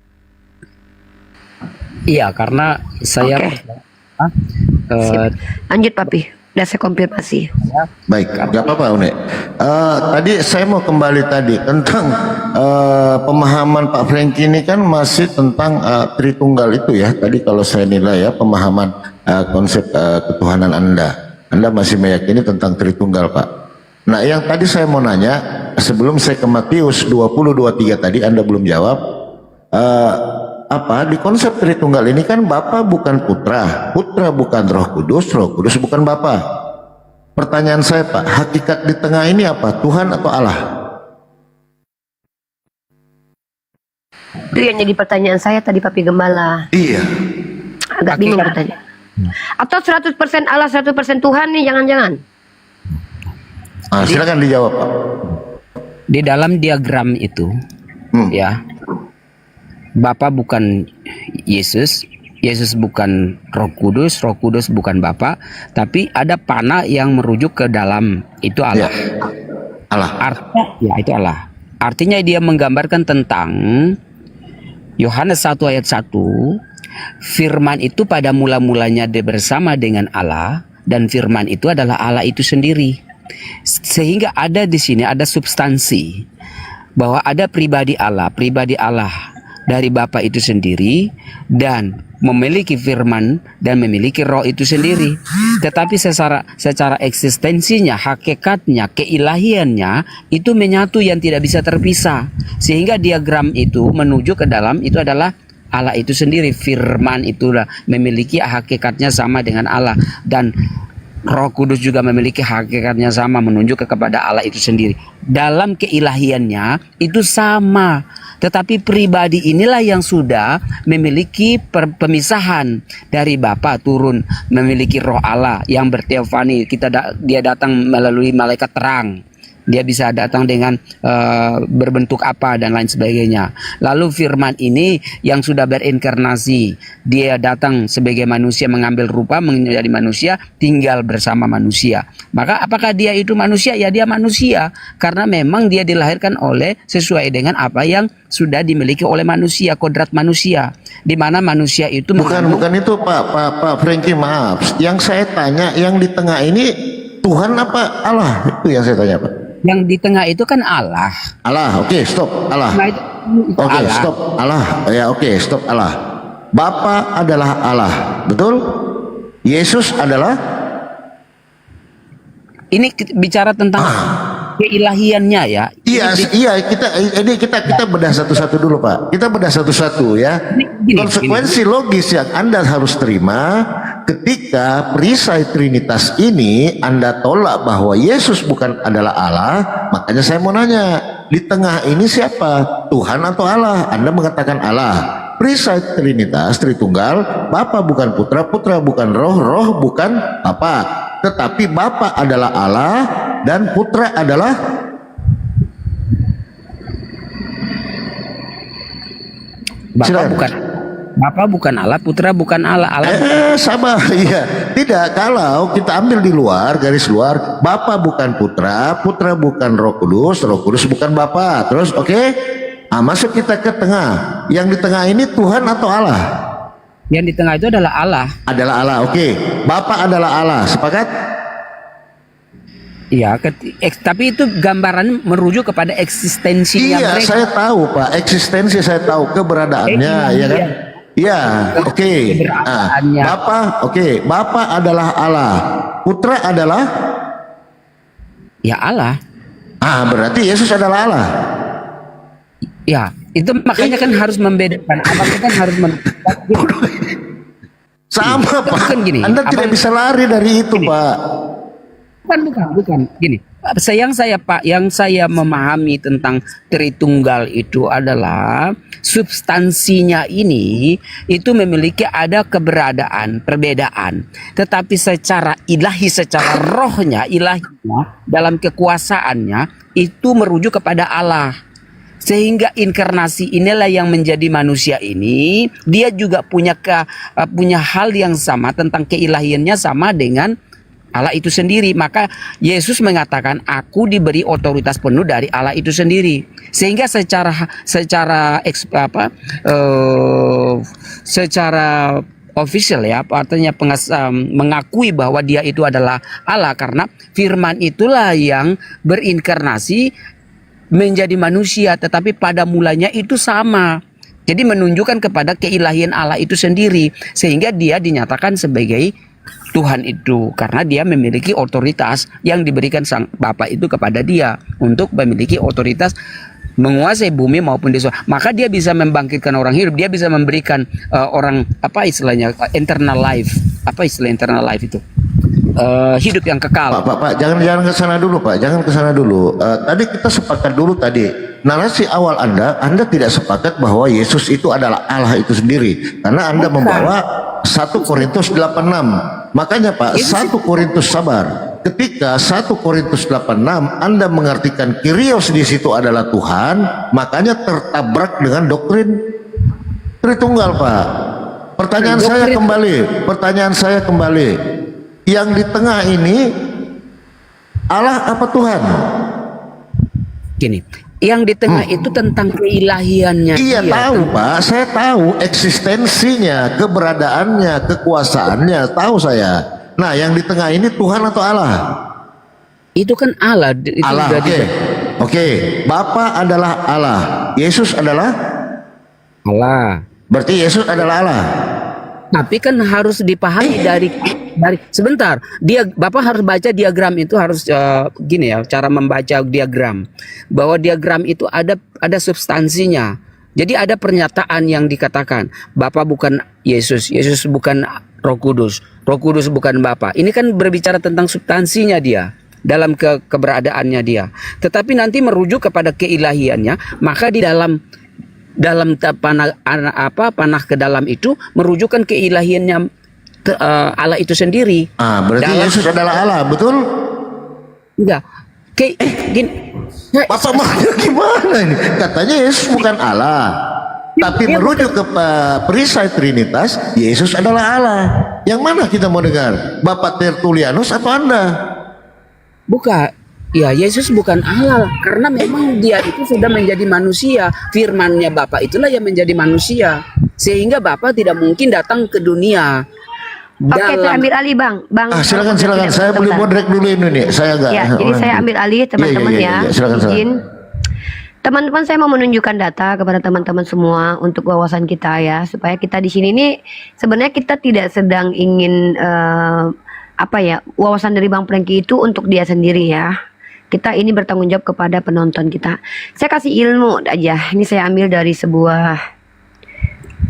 Iya, karena saya Sip. Lanjut Papi, udah saya konfirmasi. Baik, nggak apa-apa Une. Tadi saya mau kembali tadi tentang pemahaman Pak Franky ini kan masih tentang Tritunggal itu ya. Tadi kalau saya nilai ya pemahaman konsep ketuhanan Anda masih meyakini tentang Tritunggal Pak. Nah yang tadi saya mau nanya sebelum saya ke Matius 20:23 tadi Anda belum jawab. Di konsep Tritunggal ini kan Bapa bukan Putra, Putra bukan Roh Kudus bukan Bapa. Pertanyaan saya Pak, hakikat di tengah ini apa? Tuhan atau Allah? Itu yang jadi pertanyaan saya tadi Papi Gembala. Iya. Agak bingung bertanya. Atau 100% Allah 100% Tuhan nih, jangan-jangan. Silakan dijawab Pak. Di dalam diagram itu, ya, Bapa bukan Yesus, Yesus bukan Roh Kudus bukan Bapa, tapi ada panah yang merujuk ke dalam, itu Allah. Ya. Allah. Artinya, ya itu Allah. Artinya dia menggambarkan tentang Yohanes 1 ayat 1, firman itu pada mula-mulanya dia bersama dengan Allah, dan firman itu adalah Allah itu sendiri. Sehingga ada di sini ada substansi bahwa ada pribadi Allah dari Bapa itu sendiri dan memiliki firman dan memiliki roh itu sendiri. Tetapi secara eksistensinya, hakikatnya, keilahiannya itu menyatu yang tidak bisa terpisah. Sehingga diagram itu menuju ke dalam itu adalah Allah itu sendiri. Firman itu memiliki hakikatnya sama dengan Allah, dan Roh Kudus juga memiliki hakikatnya sama, menunjuk kepada Allah itu sendiri. Dalam keilahiannya itu sama, tetapi pribadi inilah yang sudah memiliki pemisahan dari Bapa turun, memiliki Roh Allah yang berteofani. Dia datang melalui malaikat terang. Dia bisa datang dengan berbentuk apa dan lain sebagainya. Lalu firman ini yang sudah berinkarnasi, dia datang sebagai manusia, mengambil rupa menjadi manusia, tinggal bersama manusia. Maka apakah dia itu manusia? Ya dia manusia, karena memang dia dilahirkan sesuai dengan apa yang sudah dimiliki oleh manusia, kodrat manusia, di mana manusia itu bukan itu Pak Franky, maaf. Yang saya tanya yang di tengah ini Tuhan apa Allah? Itu yang saya tanya Pak. Yang di tengah itu kan Allah. Allah, oke, stop. Allah. Nah, Oke, Allah. stop. Allah. Ya, oke, stop. Allah. Bapa adalah Allah, betul? Yesus adalah. Ini bicara tentang keilahiannya ya. Iya, kita bedah satu-satu dulu Pak. Kita bedah satu-satu ya. Konsekuensi logis yang Anda harus terima ketika perisai Trinitas ini Anda tolak bahwa Yesus bukan adalah Allah, makanya saya mau nanya, di tengah ini siapa? Tuhan atau Allah? Anda mengatakan Allah. Perisai Trinitas Tritunggal, Bapa bukan Putra, Putra bukan Roh, Roh bukan Bapa. Tetapi Bapa adalah Allah dan Putra adalah Bapa bukan Allah, Putra bukan Allah. Sama, iya. Tidak, kalau kita ambil di luar, garis luar, Bapa bukan Putra, Putra bukan Roh Kudus bukan Bapa. Terus oke? Masuk kita ke tengah. Yang di tengah ini Tuhan atau Allah? Yang di tengah itu adalah Allah. Adalah Allah, oke. Bapa adalah Allah, sepakat? Iya, tapi itu gambaran merujuk kepada eksistensinya mereka. Iya, saya tahu Pak, eksistensi saya tahu, keberadaannya, ya kan? Iya, oke. Bapa adalah Allah, Putra adalah? Ya Allah. Berarti Yesus adalah Allah. Ya, itu makanya kan harus membedakan. Apa kan harus membedakan? Sama Pak. Bukan gini. Anda tidak bisa lari dari itu Pak. Bukan. Gini. Yang saya memahami tentang Tritunggal itu adalah substansinya ini itu memiliki ada perbedaan. Tetapi secara ilahi, secara rohnya, ilahinya, dalam kekuasaannya itu merujuk kepada Allah. Sehingga inkarnasi inilah yang menjadi manusia ini, dia juga punya hal yang sama tentang keilahiannya sama dengan Allah itu sendiri. Maka Yesus mengatakan, aku diberi otoritas penuh dari Allah itu sendiri. Sehingga secara official ya, artinya mengakui bahwa dia itu adalah Allah, karena firman itulah yang berinkarnasi menjadi manusia, tetapi pada mulanya itu sama. Jadi menunjukkan kepada keilahian Allah itu sendiri, sehingga dia dinyatakan sebagai Tuhan itu, karena dia memiliki otoritas yang diberikan sang Bapa itu kepada dia untuk memiliki otoritas menguasai bumi maupun di surga. Maka dia bisa membangkitkan orang hidup, dia bisa memberikan orang internal life. Apa istilah internal life itu? Hidup yang kekal. Pak, jangan ke sana dulu, Pak. Jangan ke sana dulu. Tadi kita sepakat dulu tadi. Narasi awal Anda tidak sepakat bahwa Yesus itu adalah Allah itu sendiri. Karena Anda membawa 1 Korintus 86. Makanya Pak, 1 Korintus sabar. Ketika 1 Korintus 86 Anda mengartikan Kyrios di situ adalah Tuhan, makanya tertabrak dengan doktrin Tritunggal, Pak. Pertanyaan saya kembali. Yang di tengah ini Allah apa Tuhan? Gini, yang di tengah itu tentang keilahiannya. Iya, tahu Pak, saya tahu eksistensinya, keberadaannya, kekuasaannya, tahu saya. Nah, yang di tengah ini Tuhan atau Allah? Itu kan Allah. Itu Allah, oke. Bapa adalah Allah, Yesus adalah Allah. Berarti Yesus adalah Allah. Tapi kan harus dipahami dari sebentar. Bapak harus baca diagram itu, harus gini ya, cara membaca diagram. Bahwa diagram itu ada substansinya. Jadi ada pernyataan yang dikatakan, Bapa bukan Yesus, Yesus bukan Roh Kudus, Roh Kudus bukan Bapa. Ini kan berbicara tentang substansinya dia, dalam keberadaannya dia. Tetapi nanti merujuk kepada keilahiannya, maka di dalam panah ke dalam itu merujukkan keilahiannya Allah itu sendiri. Berarti Yesus adalah Allah, betul? Enggak. Bapak maknya gimana ini? Katanya Yesus bukan Allah, tapi merujuk ke perisai Trinitas, Yesus adalah Allah. Yang mana kita mau dengar? Bapak Tertulianus atau Anda? Bukan. Ya, Yesus bukan Allah, karena memang dia itu sudah menjadi manusia. Firman-Nya Bapa itulah yang menjadi manusia. Sehingga Bapa tidak mungkin datang ke dunia. Oke, saya ambil alih, Bang. Silakan. Saya boleh moderate dulu ini nih. Saya enggak. Ya, jadi saya ambil alih, teman-teman ya. Silakan. Izin. Teman-teman, saya mau menunjukkan data kepada teman-teman semua untuk wawasan kita ya, supaya kita di sini nih sebenarnya kita tidak sedang ingin wawasan dari Bang Franky itu untuk dia sendiri ya. Kita ini bertanggung jawab kepada penonton kita. Saya kasih ilmu aja. Ini saya ambil dari sebuah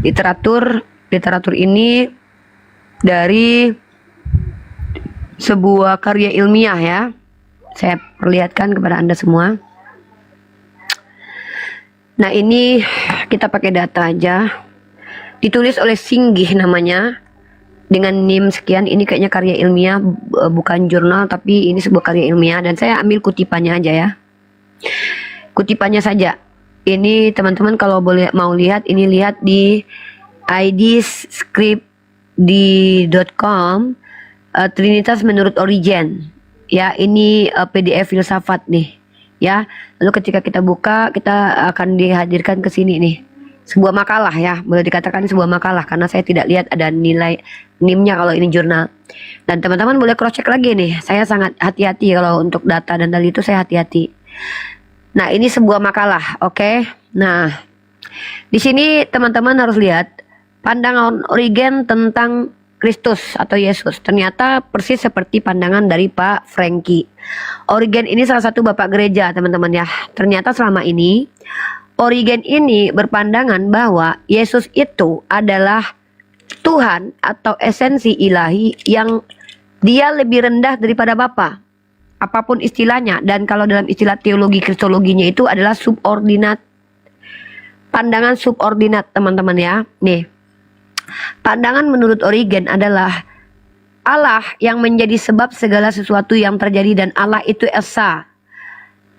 literatur. Literatur ini dari sebuah karya ilmiah ya. Saya perlihatkan kepada Anda semua. Nah, ini kita pakai data aja. Ditulis oleh Singgih namanya. Dengan NIM sekian, ini kayaknya karya ilmiah, bukan jurnal, tapi ini sebuah karya ilmiah. Dan saya ambil kutipannya aja ya. Kutipannya saja. Ini teman-teman kalau mau lihat, ini lihat di idscript.com, Trinitas menurut Origen. Ya, ini PDF filsafat nih. Ya, lalu ketika kita buka, kita akan dihadirkan ke sini nih. Sebuah makalah ya, boleh dikatakan sebuah makalah karena saya tidak lihat ada nilai NIM-nya kalau ini jurnal. Dan teman-teman boleh cross check lagi nih. Saya sangat hati-hati kalau untuk data dan dalil itu saya hati-hati. Nah, ini sebuah makalah, oke. Nah, di sini teman-teman harus lihat pandangan Origen tentang Kristus atau Yesus. Ternyata persis seperti pandangan dari Pak Franky. Origen ini salah satu bapak gereja, teman-teman ya. Ternyata selama ini Origen ini berpandangan bahwa Yesus itu adalah Tuhan atau esensi ilahi yang dia lebih rendah daripada Bapa. Apapun istilahnya, dan kalau dalam istilah teologi kristologinya itu adalah subordinat. Pandangan subordinat, teman-teman ya. Nih. Pandangan menurut Origen adalah Allah yang menjadi sebab segala sesuatu yang terjadi dan Allah itu esa.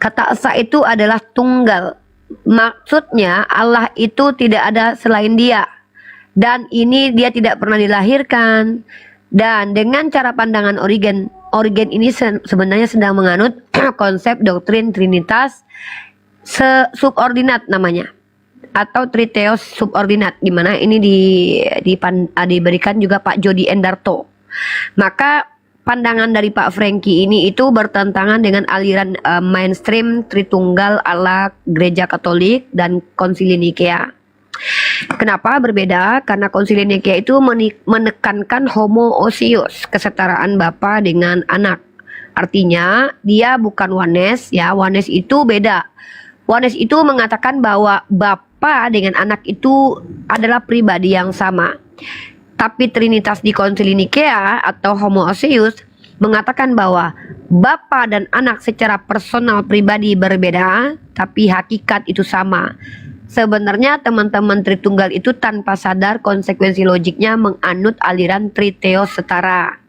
Kata esa itu adalah tunggal. Maksudnya Allah itu tidak ada selain dia. Dan ini dia tidak pernah dilahirkan. Dan dengan cara pandangan Origen ini sebenarnya sedang menganut konsep doktrin Trinitas subordinat namanya, atau Triteos subordinat, di mana ini diberikan juga Pak Jody Endarto. Maka pandangan dari Pak Franky ini itu bertentangan dengan aliran mainstream Tritunggal ala Gereja Katolik dan Konsili Nikea. Kenapa berbeda? Karena Konsili Nikea itu menekankan homoousios, kesetaraan bapa dengan anak. Artinya dia bukan oneness ya, oneness itu beda. Oneness itu mengatakan bahwa bapa dengan anak itu adalah pribadi yang sama. Tapi Trinitas di Konsili Nikea atau homoousios mengatakan bahwa bapa dan anak secara personal pribadi berbeda, tapi hakikat itu sama. Sebenarnya teman-teman Tritunggal itu tanpa sadar konsekuensi logiknya menganut aliran Triteos setara.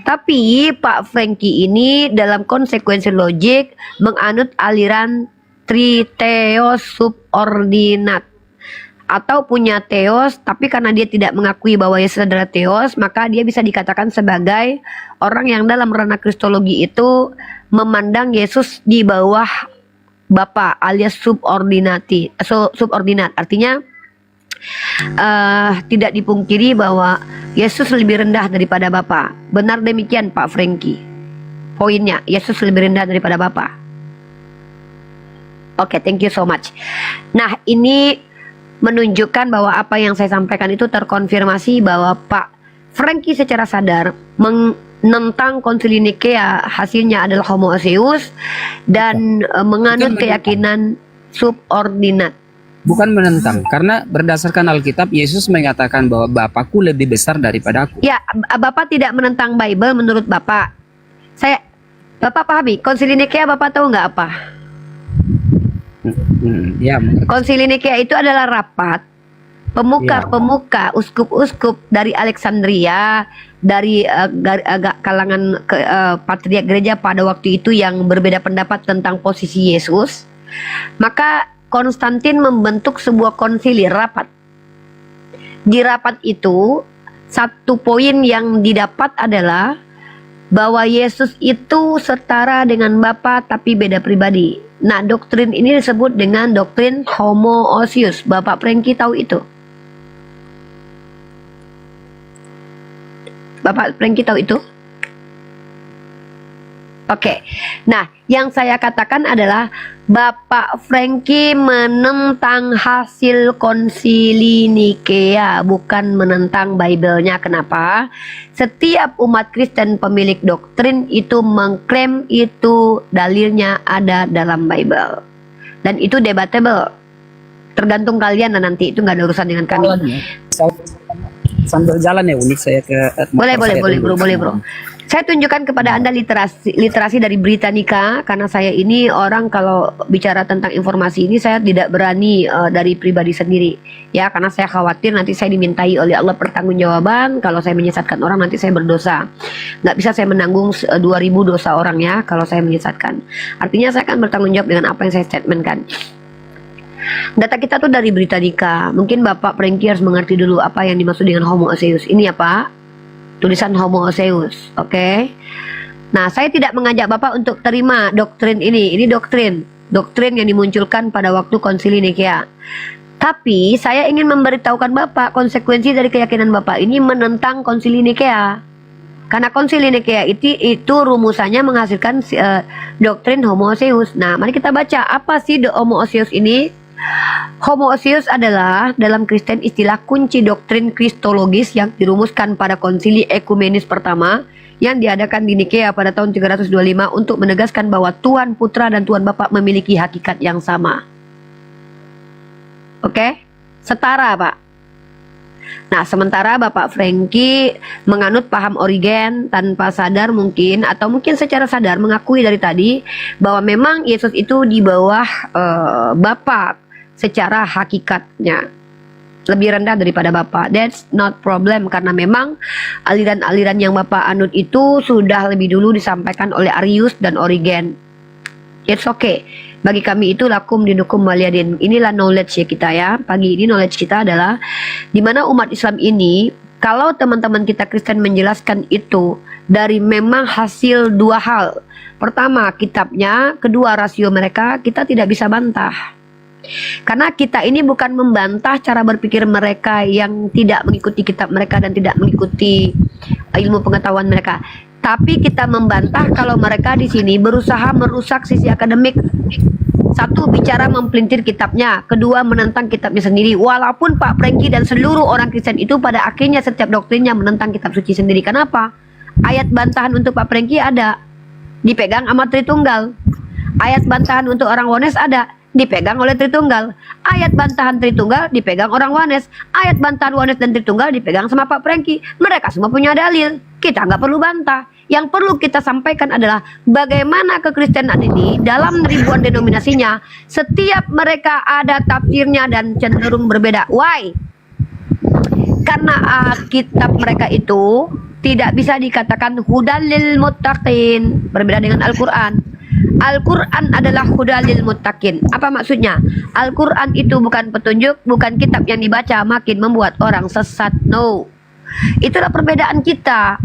Tapi Pak Franky ini dalam konsekuensi logik menganut aliran Triteos subordinat, atau punya teos, tapi karena dia tidak mengakui bahwa Yesus adalah teos, maka dia bisa dikatakan sebagai orang yang dalam ranah kristologi itu memandang Yesus di bawah Bapa alias subordinat. Artinya tidak dipungkiri bahwa Yesus lebih rendah daripada Bapa. Benar demikian Pak Franky. Poinnya, Yesus lebih rendah daripada Bapa. Oke, thank you so much. Nah, ini menunjukkan bahwa apa yang saya sampaikan itu terkonfirmasi bahwa Pak Franky secara sadar menentang Konsili Nikea, hasilnya adalah homoousios dan menganut keyakinan subordinat. Bukan menentang, karena berdasarkan Alkitab Yesus mengatakan bahwa Bapakku lebih besar daripada aku. Ya, Bapak tidak menentang Bible menurut Bapak. Bapak pahami, Konsili Nikea Bapak tahu nggak apa? Ya, Konsili Nikea itu adalah rapat pemuka-pemuka, uskup-uskup dari Alexandria, dari kalangan patriark gereja pada waktu itu yang berbeda pendapat tentang posisi Yesus. Maka Konstantin membentuk sebuah konsili rapat. Di rapat itu satu poin yang didapat adalah bahwa Yesus itu setara dengan Bapa tapi beda pribadi. Nah, doktrin ini disebut dengan doktrin homoousios. Bapak Franky tahu itu? Bapak Franky tahu itu? Oke. Nah, yang saya katakan adalah Bapak Franky menentang hasil Konsili Nikea, bukan menentang Bible-nya. Kenapa? Setiap umat Kristen pemilik doktrin itu mengklaim itu dalilnya ada dalam Bible. Dan itu debatable. Tergantung kalian dan nanti itu nggak ada urusan dengan kami. Sambil jalan ya unik saya ke boleh bro. Saya tunjukkan kepada Anda literasi dari Britannica, karena saya ini orang kalau bicara tentang informasi ini saya tidak berani dari pribadi sendiri ya, karena saya khawatir nanti saya dimintai oleh Allah pertanggungjawaban kalau saya menyesatkan orang, nanti saya berdosa. Nggak bisa saya menanggung 2000 dosa orang ya kalau saya menyesatkan. Artinya saya akan bertanggung jawab dengan apa yang saya statementkan. Data kita tuh dari Britannica. Mungkin Bapak Franky harus mengerti dulu apa yang dimaksud dengan homoousios. Ini ya Pak, tulisan homoousios, oke? Nah, saya tidak mengajak Bapak untuk terima doktrin ini. Ini doktrin yang dimunculkan pada waktu Konsili Nikea. Tapi saya ingin memberitahukan Bapak konsekuensi dari keyakinan Bapak ini menentang Konsili Nikea. Karena Konsili Nikea itu rumusannya menghasilkan doktrin homoousios. Nah, mari kita baca apa sih homoousios ini. Homoousios adalah dalam Kristen istilah kunci doktrin kristologis yang dirumuskan pada Konsili Ekumenis pertama yang diadakan di Nikea pada tahun 325 untuk menegaskan bahwa Tuhan Putra dan Tuhan Bapa memiliki hakikat yang sama. Oke? Setara, Pak. Nah, sementara Bapak Franky menganut paham Origen tanpa sadar mungkin, atau mungkin secara sadar mengakui dari tadi bahwa memang Yesus itu di bawah Bapa secara hakikatnya, lebih rendah daripada Bapa. That's not problem, karena memang aliran-aliran yang Bapak anut itu sudah lebih dulu disampaikan oleh Arius dan Origen. It's okay. Bagi kami itu lakum dinukum waliyadin. Inilah knowledge ya kita ya. Pagi ini knowledge kita adalah di mana umat Islam ini, kalau teman-teman kita Kristen menjelaskan itu dari memang hasil dua hal. Pertama kitabnya, kedua rasio mereka, kita tidak bisa bantah. Karena kita ini bukan membantah cara berpikir mereka yang tidak mengikuti kitab mereka dan tidak mengikuti ilmu pengetahuan mereka. Tapi kita membantah kalau mereka di sini berusaha merusak sisi akademik. Satu, bicara mempelintir kitabnya. Kedua, menentang kitabnya sendiri. Walaupun Pak Prengki dan seluruh orang Kristen itu pada akhirnya setiap doktrinnya menentang kitab suci sendiri. Kenapa? Ayat bantahan untuk Pak Prengki ada, dipegang sama Tritunggal. Ayat bantahan untuk orang Wones ada, dipegang oleh Tritunggal. Ayat bantahan Tritunggal dipegang orang Wones. Ayat bantahan Wones dan Tritunggal dipegang sama Pak Prengki. Mereka semua punya dalil. Kita nggak perlu bantah. Yang perlu kita sampaikan adalah bagaimana kekristenan ini dalam ribuan denominasinya, setiap mereka ada tafsirnya dan cenderung berbeda. Why? Karena kitab mereka itu tidak bisa dikatakan hudalil muttaqin, berbeda dengan Al-Quran. Al-Quran adalah hudalil muttaqin. Apa maksudnya? Al-Quran itu bukan petunjuk, bukan kitab yang dibaca makin membuat orang sesat. No. Itulah perbedaan kita.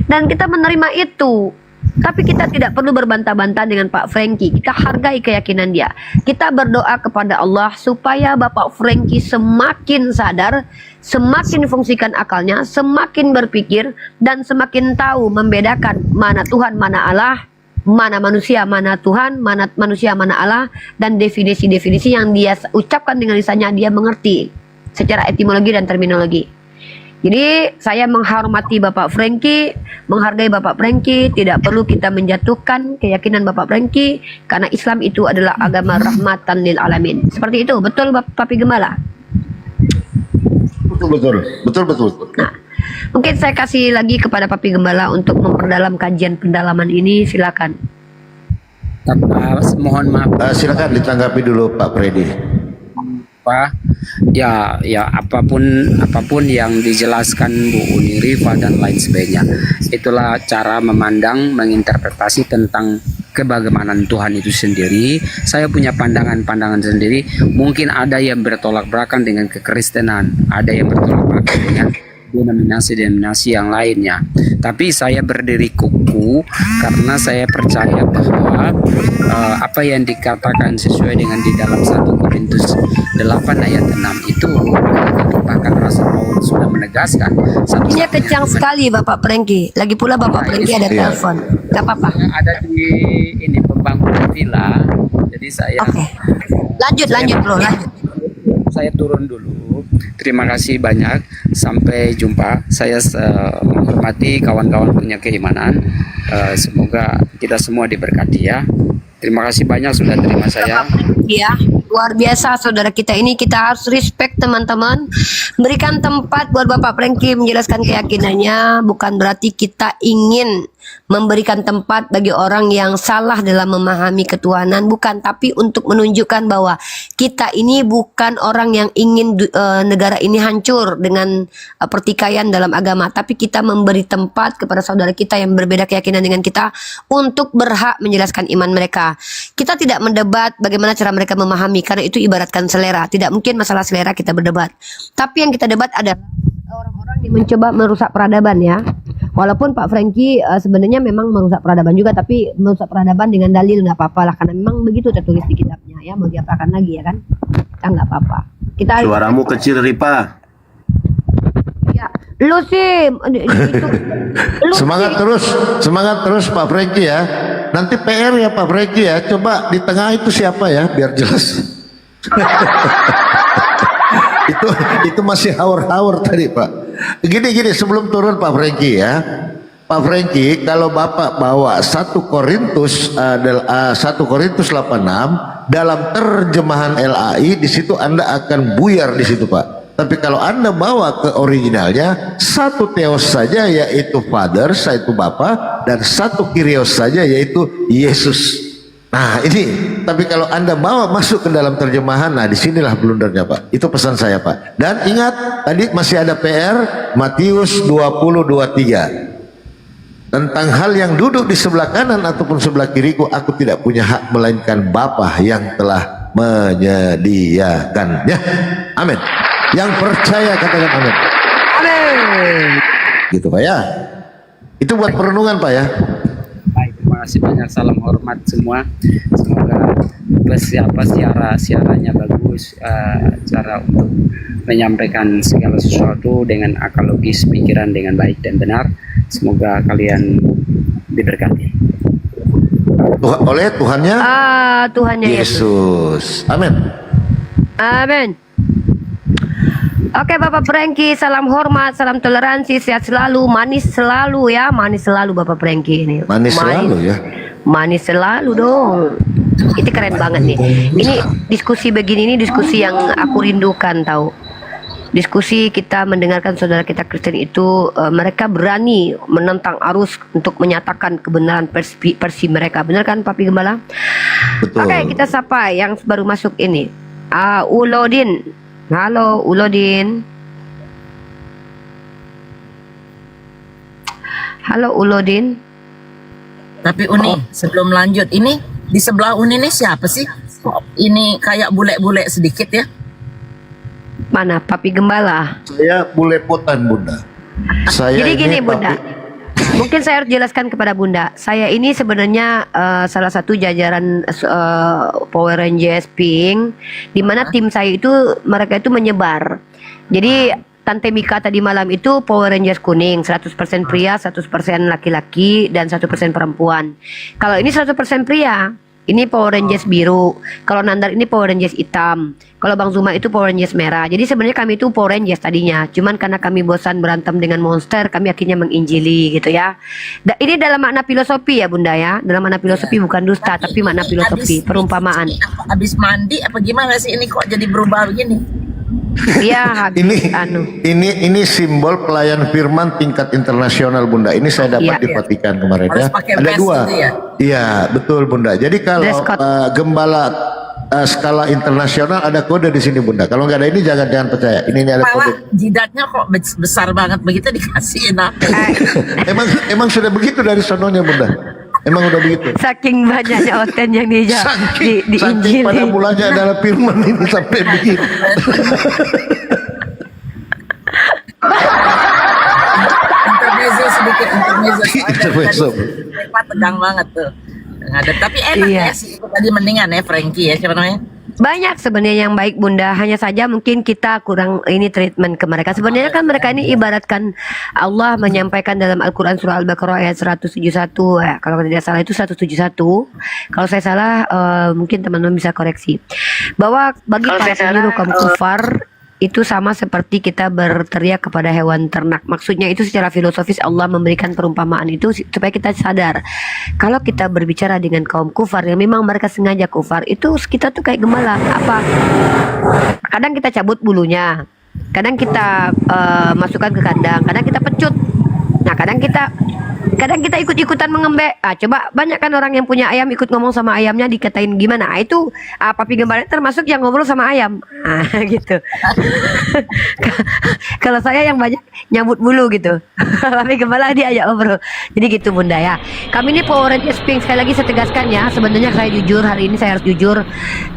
Dan kita menerima itu. Tapi kita tidak perlu berbantah-bantah dengan Pak Prengki. Kita hargai keyakinan dia. Kita berdoa kepada Allah supaya Bapak Prengki semakin sadar, semakin fungsikan akalnya, semakin berpikir, dan semakin tahu membedakan mana Tuhan, mana Allah, mana manusia, mana Tuhan, mana manusia, mana Allah, dan definisi-definisi yang dia ucapkan dengan lisannya dia mengerti secara etimologi dan terminologi. Jadi saya menghormati Bapak Prengki, menghargai Bapak Prengki. Tidak perlu kita menjatuhkan keyakinan Bapak Prengki, karena Islam itu adalah agama rahmatan lil alamin. Seperti itu, betul Papi Gembala? Betul. Nah, mungkin saya kasih lagi kepada Papi Gembala untuk memperdalam kajian pendalaman ini. Silakan. Mohon maaf. Silakan ditanggapi dulu Pak Freddy. Ya apapun yang dijelaskan Bu Uni Rifa dan lain sebagainya, itulah cara memandang, menginterpretasi tentang kebagaimanan Tuhan itu sendiri. Saya punya pandangan sendiri. Mungkin ada yang bertolak belakang dengan kekristenan, ada yang bertolak belakang dengan denominasi-denominasi yang lainnya. Tapi saya berdiri kuku karena saya percaya bahwa apa yang dikatakan sesuai dengan di dalam 1 Korintus 8 ayat 6 itu, bahkan Rasul Paulus sudah menegaskan. Ini kencang sekali Bapak Prengki. Lagi pula Bapak Prengki ada telepon. Gak apa-apa. Ada di ini pembangunan villa. Jadi saya lanjut bro, lanjut. Saya turun dulu. Terima kasih banyak. Sampai jumpa. Saya menghormati kawan-kawan punya keimanan. Semoga kita semua diberkati ya. Terima kasih banyak sudah terima saya. Ya, luar biasa saudara kita ini. Kita harus respect teman-teman. Berikan tempat buat Bapak Prengki menjelaskan keyakinannya. Bukan berarti kita ingin memberikan tempat bagi orang yang salah dalam memahami ketuhanan, bukan, tapi untuk menunjukkan bahwa kita ini bukan orang yang ingin negara ini hancur dengan pertikaian dalam agama, tapi kita memberi tempat kepada saudara kita yang berbeda keyakinan dengan kita untuk berhak menjelaskan iman mereka. Kita tidak mendebat bagaimana cara mereka memahami, karena itu ibaratkan selera. Tidak mungkin masalah selera kita berdebat, tapi yang kita debat adalah orang-orang yang mencoba merusak peradaban ya. Walaupun Pak Prengki sebenarnya memang merusak peradaban juga, tapi merusak peradaban dengan dalil nggak apa-apa lah, karena memang begitu tertulis di kitabnya ya. Mau diapakan lagi ya kan? Kita nggak apa-apa. Kita suaramu kecil Ripa. Ya, lu sih itu, semangat terus Pak Prengki ya. Nanti PR ya Pak Prengki ya. Coba di tengah itu siapa ya, biar jelas. itu masih haur-haur tadi Pak. Gini sebelum turun Pak Prengki ya. Pak Prengki, kalau Bapak bawa 1 Korintus 86 dalam terjemahan LAI, di situ Anda akan buyar di situ Pak. Tapi kalau Anda bawa ke originalnya, 1 Theos saja yaitu Father, yaitu Bapa, dan 1 Kyrios saja yaitu Yesus. Nah ini, tapi kalau Anda bawa masuk ke dalam terjemahan, nah disinilah blundernya Pak. Itu pesan saya Pak. Dan ingat, tadi masih ada PR, Matius 20:23. Tentang hal yang duduk di sebelah kanan ataupun sebelah kiriku, aku tidak punya hak melainkan Bapa yang telah menyediakannya. Amin. Yang percaya katakan amin. Amin. Gitu Pak ya. Itu buat perenungan Pak ya. Baik, terima kasih banyak. Salam hormat semua. Semoga siaranya bagus, cara untuk menyampaikan segala sesuatu dengan akal logis, pikiran dengan baik dan benar. Semoga kalian diberkati. Oleh Tuhannya Tuhannya Yesus. Amin. Amin. Oke Bapak Franky, salam hormat, salam toleransi, sehat selalu, manis selalu ya, manis selalu Bapak Franky ini. Manis selalu ya. Manis selalu dong. Itu keren banget nih. Ini diskusi begini, ini diskusi yang aku rindukan tahu. Diskusi kita mendengarkan saudara kita Kristen itu, mereka berani menentang arus untuk menyatakan kebenaran versi mereka. Benar kan Papi Gembala? Betul. Oke, kita sapa yang baru masuk ini. Ulodin. Halo Ulodin. Halo Ulodin. Tapi Uni, sebelum lanjut, ini di sebelah Uni ini siapa sih? Kok ini kayak bule-bule sedikit ya? Mana Papi Gembala? Saya bulepotan Bunda. Saya Jadi ini gini Bunda, mungkin saya harus jelaskan kepada Bunda. Saya ini sebenarnya salah satu jajaran Power Rangers Pink, di mana tim saya itu mereka itu menyebar. Jadi Tante Mika tadi malam itu Power Rangers kuning, 100% pria, 100% laki-laki, dan 1% perempuan. Kalau ini 100% pria, ini Power Rangers biru. Kalau Nandar ini Power Rangers hitam. Kalau Bang Zuma itu Power Rangers merah. Jadi sebenarnya kami itu Power Rangers tadinya. Cuman karena kami bosan berantem dengan monster, kami akhirnya menginjili gitu ya. Ini dalam makna filosofi ya Bunda ya. Dalam makna filosofi bukan dusta, tapi makna filosofi, perumpamaan. Habis mandi apa gimana sih ini kok jadi berubah begini? Iya, ini simbol pelayan firman tingkat internasional Bunda. Ini saya dapat di Vatikan kemarin ya. Ada dua. Iya, betul Bunda. Jadi kalau gembala skala internasional ada kode di sini Bunda. Kalau nggak ada ini jangan percaya. Ini ada kode. Jidatnya kok besar banget begitu dikasihin apa? emang sudah begitu dari sononya Bunda. Emang udah begitu. Saking banyaknya oten yang saking diinjili. pada mulanya adalah firman ini sampai begitu. Intermezzo sedikit, intermezzo. Tegang banget tuh. Tapi enak ya sih. Tadi mendingan ya Franky ya, siapa namanya? Banyak sebenarnya yang baik Bunda, hanya saja mungkin kita kurang ini treatment ke mereka. Sebenarnya kan mereka ini ibaratkan Allah menyampaikan dalam Al-Quran surah Al-Baqarah ayat 171 ya, kalau tidak salah itu 171. Kalau saya salah mungkin teman-teman bisa koreksi. Bahwa bagi para penyuruh kaum kufar itu sama seperti kita berteriak kepada hewan ternak. Maksudnya itu secara filosofis Allah memberikan perumpamaan itu supaya kita sadar kalau kita berbicara dengan kaum kufar yang memang mereka sengaja kufar, itu kita tuh kayak gembala. Apa? Kadang kita cabut bulunya, kadang kita masukkan ke kandang, kadang kita pecut. Nah kadang kita ikut-ikutan mengembek. Coba banyak kan orang yang punya ayam ikut ngomong sama ayamnya dikatain gimana. Itu Papi Gembala termasuk yang ngobrol sama ayam. Gitu. Kalau saya yang banyak nyambut bulu gitu. Papi Gembala dia ajak ngobrol. Jadi gitu Bunda ya. Kami ini Power Rangers Pink, sekali lagi saya tegaskan ya. Sebenarnya saya jujur, hari ini saya harus jujur.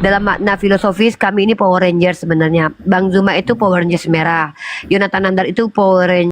Dalam makna filosofis kami ini Power Rangers sebenarnya. Bang Zuma itu Power Rangers merah. Yonatan Nandar itu Power Rangers